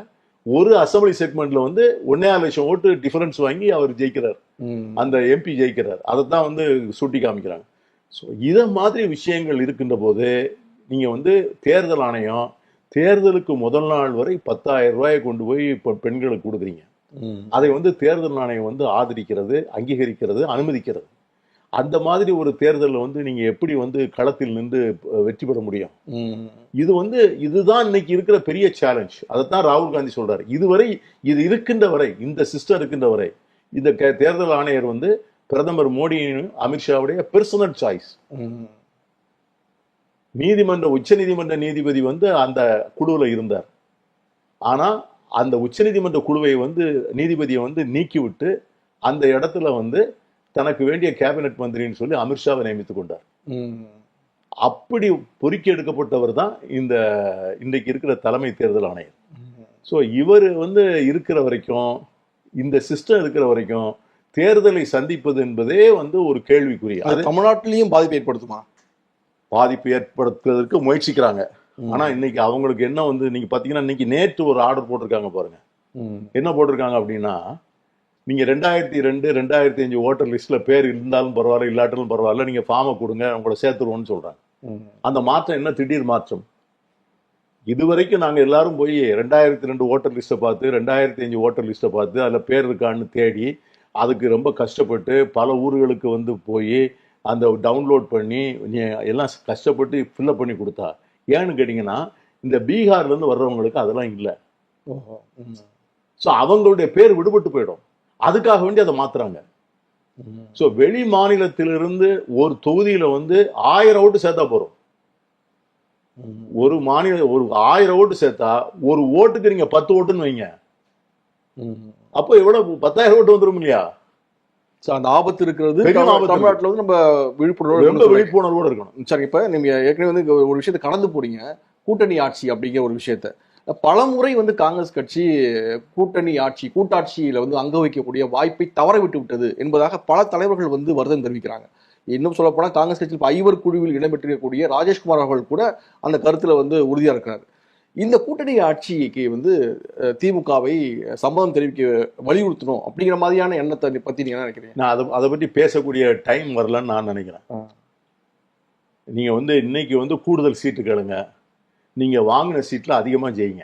ஒரு அசம்பிளி செக்மெண்ட்ல வந்து 1.5 லட்சம் ஓட்டு டிஃபரன்ஸ் வாங்கி அவர் ஜெயிக்கிறார், அந்த எம்பி ஜெயிக்கிறார். அதைத்தான் வந்து சுட்டி காமிக்கிறாங்க. ஸோ இத மாதிரி விஷயங்கள் இருக்கின்ற போது நீங்க வந்து தேர்தல் ஆணையம் தேர்தலுக்கு முதல் நாள் வரை 10,000 ரூபாயை கொண்டு போய் பெண்களுக்கு கொடுக்குறீங்க. அதை வந்து தேர்தல் ஆணையம் வந்து ஆதரிக்கிறது, அங்கீகரிக்கிறது, அனுமதிக்கிறது. அந்த மாதிரி ஒரு தேர்தலில் வந்து நீங்க எப்படி வந்து களத்தில் நின்று வெற்றி பெற முடியும்? இதுதான் இன்னைக்கு இருக்கிற பெரிய சேலஞ்ச். அதைத்தான் ராகுல் காந்தி சொல்றாரு. இதுவரை இது இருக்கின்ற வரை, இந்த சிஸ்டம் இருக்கின்ற வரை இந்த தேர்தல் ஆணையர் வந்து பிரதமர் மோடியின் அமித்ஷாவுடைய பெர்சனல் சாய்ஸ். உச்ச நீதிமன்ற நீதிபதி வந்து அந்த குழுவில் இருந்தார். ஆனா அந்த உச்ச நீதிமன்ற குழுவை வந்து நீதிபதியை வந்து நீக்கிவிட்டு அந்த இடத்துல வந்து தனக்கு வேண்டிய கேபினெட் மந்திரின்னு சொல்லி அமித்ஷாவை நியமித்துக் கொண்டார். அப்படி பொறுக்கி எடுக்கப்பட்டவர் தான் இன்றைக்கு இருக்கிற தலைமை தேர்தல் ஆணையர். ஸோ இவர் வந்து இருக்கிற வரைக்கும், இந்த சிஸ்டம் இருக்கிற வரைக்கும் தேர்தலை சந்திப்பது என்பதே வந்து ஒரு கேள்விக்குரிய. அது தமிழ்நாட்டிலையும் பாதிப்பு ஏற்படுத்துமா? பாதிப்பு ஏற்படுத்துவதற்கு முயற்சிக்கிறாங்க. ஆனா இன்னைக்கு அவங்களுக்கு என்ன வந்து நீங்க பாத்தீங்கன்னா இன்னைக்கு நேற்று ஒரு ஆர்டர் போட்டிருக்காங்க பாருங்க. என்ன போட்டிருக்காங்க அப்படின்னா, நீங்க 2002, 2005 ஓட்டர் லிஸ்ட்ல பேர் இருந்தாலும் பரவாயில்ல, இல்லாட்டாலும் பரவாயில்ல, நீங்க ஃபார்மை கொடுங்க, உங்களை சேர்த்துருவோம்னு சொல்றாங்க. அந்த மாற்றம் என்ன திடீர் மாற்றம்? இதுவரைக்கும் நாங்க எல்லாரும் போய் 2002 ஓட்டர் லிஸ்ட்டை பார்த்து 2005 ஓட்டர் லிஸ்ட்டை பார்த்து அதுல பேர் இருக்கான்னு தேடி அதுக்கு ரொம்ப கஷ்டப்பட்டு பல ஊர்களுக்கு வந்து போய் அந்த டவுன்லோட் பண்ணி நீ எல்லாம் கஷ்டப்பட்டு ஃபில்லப் பண்ணி கொடுத்தா. ஏன்னு கேட்டிங்கன்னா இந்த பீகார்லேருந்து வர்றவங்களுக்கு அதெல்லாம் இல்லை. ஸோ அவங்களுடைய பேர் விடுபட்டு போயிடும். அதுக்காக வேண்டி அதை மாத்துறாங்க. ஸோ வெளி மாநிலத்திலிருந்து ஒரு தொகுதியில வந்து 1000 ஓட்டு சேர்த்தா போறோம். ஒரு 1000 ஓட்டு சேர்த்தா ஒரு ஓட்டுக்கு நீங்க 10 ஓட்டுன்னு வைங்க. அப்போ எவ்வளவு 10,000 ஓட்டு வந்துடும் இல்லையா? அந்த ஆபத்து இருக்கிறது பெரிய ஆபத்து. தமிழ்நாட்டுல வந்து நம்ம விழிப்புணர்வோடு இருக்கணும். சரி, இப்ப நீங்க ஏற்கனவே வந்து ஒரு விஷயத்தை கடந்து போறீங்க, கூட்டணி ஆட்சி அப்படிங்கிற ஒரு விஷயத்த. பலமுறை வந்து காங்கிரஸ் கட்சி கூட்டணி ஆட்சி கூட்டாட்சியில வந்து அங்க வைக்கக்கூடிய வாய்ப்பை தவற விட்டு விட்டது என்பதாக பல தலைவர்கள் வந்து வருத்தம் தெரிவிக்கிறாங்க. இன்னும் சொல்ல போனா காங்கிரஸ் கட்சியில் 5 குழுவில் இடம்பெற்றிருக்கக்கூடிய ராஜேஷ்குமார் அவர்கள் கூட அந்த கருத்துல வந்து உறுதியா இருக்கிறார். இந்த கூட்டணி ஆட்சிக்கு வந்து திமுகவை சம்மதம் தெரிவிக்க வலியுறுத்தணும் அப்படிங்கிற மாதிரியான எண்ணத்தை பத்தி நீங்க என்ன நினைக்கிறீங்க? நான் அதை பற்றி பேசக்கூடிய டைம் வரலன்னு நான் நினைக்கிறேன். நீங்க வந்து இன்னைக்கு வந்து கூடுதல் சீட்டு கேளுங்க, நீங்க வாங்கின சீட்ல அதிகமா ஜெயிங்க.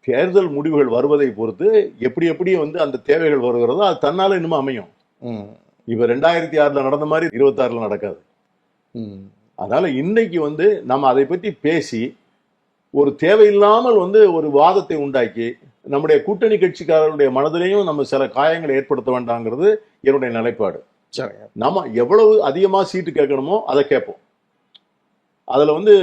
தேர்தல் முடிவுகள் வருவதை பொறுத்து எப்படி எப்படி வந்து அந்த தேவைகள் வருகிறதோ அது தன்னால இன்னும் அமையும். இப்ப 2006 நடந்த மாதிரி 26 நடக்காது. அதனால இன்னைக்கு வந்து நம்ம அதை பற்றி பேசி ஒரு தேவையில்லாமல் வந்து ஒரு வாதத்தை உண்டாக்கி நம்முடைய கூட்டணி கட்சிக்காரருடைய மனதிலையும் நம்ம சில காயங்களை ஏற்படுத்த வேண்டாங்கிறது என்னுடைய நிலைப்பாடு. நம்ம எவ்வளவு அதிகமா சீட்டு கேட்கணுமோ அதை கேட்போம். அதுல வந்து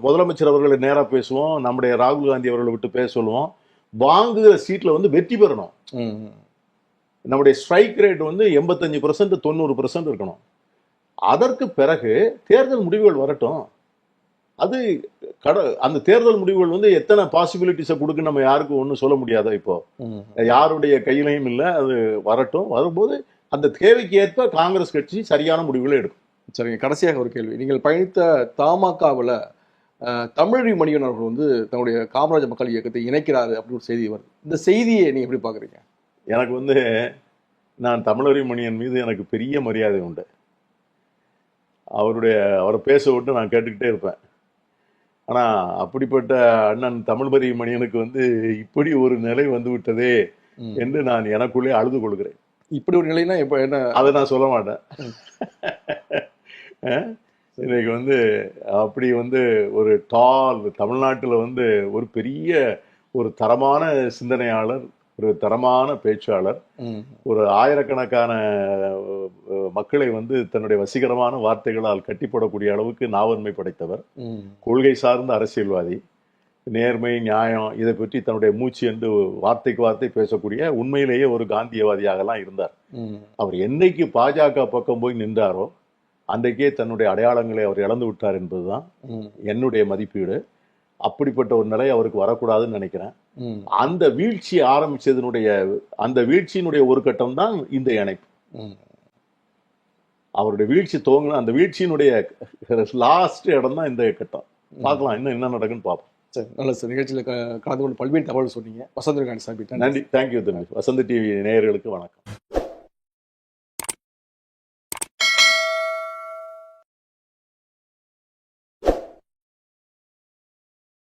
முதலமைச்சர் அவர்களை நேரா பேசுவோம், நம்முடைய ராகுல் காந்தி அவர்களை விட்டு பேச சொல்லுவோம். வாங்குகிற சீட்ல வந்து வெற்றி பெறணும். நம்முடைய ஸ்ட்ரைக் ரேட் வந்து 85% 90% இருக்கணும். அதற்கு பிறகு தேர்தல் முடிவுகள் வரட்டும். அது அந்த தேர்தல் முடிவுகள் வந்து எத்தனை பாசிபிலிட்டிஸை கொடுக்கு நம்ம யாருக்கும் ஒன்றும் சொல்ல முடியாதோ. இப்போ யாருடைய கையிலையும் இல்லை. அது வரட்டும். வரும்போது அந்த தேவைக்கு ஏற்ப காங்கிரஸ் கட்சி சரியான முடிவுகளை எடுக்கும். சரிங்க, கடைசியாக ஒரு கேள்வி. நீங்கள் பயணித்த தமாகவில் தமிழறி மணியன் அவர்கள் வந்து தன்னுடைய காமராஜர் மக்கள் இயக்கத்தை இணைக்கிறாரு அப்படின்னு ஒரு செய்தி வருது. இந்த செய்தியை நீங்க எப்படி பாக்குறீங்க? எனக்கு வந்து நான் தமிழறி மணியன் மீது எனக்கு பெரிய மரியாதை உண்டு. அவரை பேச விட்டு நான் கேட்டுக்கிட்டே இருப்பேன். ஆனா அப்படிப்பட்ட அண்ணன் தமிழ்மறி மணியனுக்கு வந்து இப்படி ஒரு நிலை வந்து விட்டதே என்று நான் எனக்குள்ளே அழுது கொள்கிறேன். இப்படி ஒரு நிலைனா இப்ப என்ன, அதை நான் சொல்ல மாட்டேன். இன்னைக்கு வந்து அப்படி வந்து ஒரு தமிழ்நாட்டில் வந்து ஒரு பெரிய ஒரு தரமான சிந்தனையாளர், ஒரு தரமான பேச்சாளர், ஒரு ஆயிரக்கணக்கான மக்களை வந்து தன்னுடைய வசீகரமான வார்த்தைகளால் கட்டிப்படக்கூடிய அளவுக்கு நாவன்மை படைத்தவர், கொள்கை சார்ந்த அரசியல்வாதி, நேர்மை நியாயம் இதை பற்றி தன்னுடைய மூச்சு என்று வார்த்தைக்கு வார்த்தை பேசக்கூடிய உண்மையிலேயே ஒரு காந்தியவாதியாகலாம் இருந்தார். அவர் என்னைக்கு பாஜக பக்கம் போய் நின்றாரோ அன்றைக்கே தன்னுடைய அடையாளங்களை அவர் இழந்து விட்டார் என்பதுதான் என்னுடைய மதிப்பீடு. அப்படிப்பட்ட ஒரு நிலை அவருக்கு வரக்கூடாதுன்னு நினைக்கிறேன். அந்த வீழ்ச்சி அந்த வீழ்ச்சியினுடைய ஒரு கட்டம் தான் இந்த இணைப்பு. அவருடைய வீழ்ச்சி துவங்கின அந்த வீழ்ச்சியினுடைய லாஸ்ட் இடம் தான் இந்த கட்டம். பார்க்கலாம் இன்னும் என்ன நடக்குன்னு பார்ப்போம். சரி, நல்ல சார். நிகழ்ச்சியில் கலந்து கொண்டு பல்வேறு தகவல் சொன்னீங்க. வசந்த காந்தி சார், நன்றி. தேங்க்யூ தம்பி. வசந்த டிவி நேயர்களுக்கு வணக்கம்.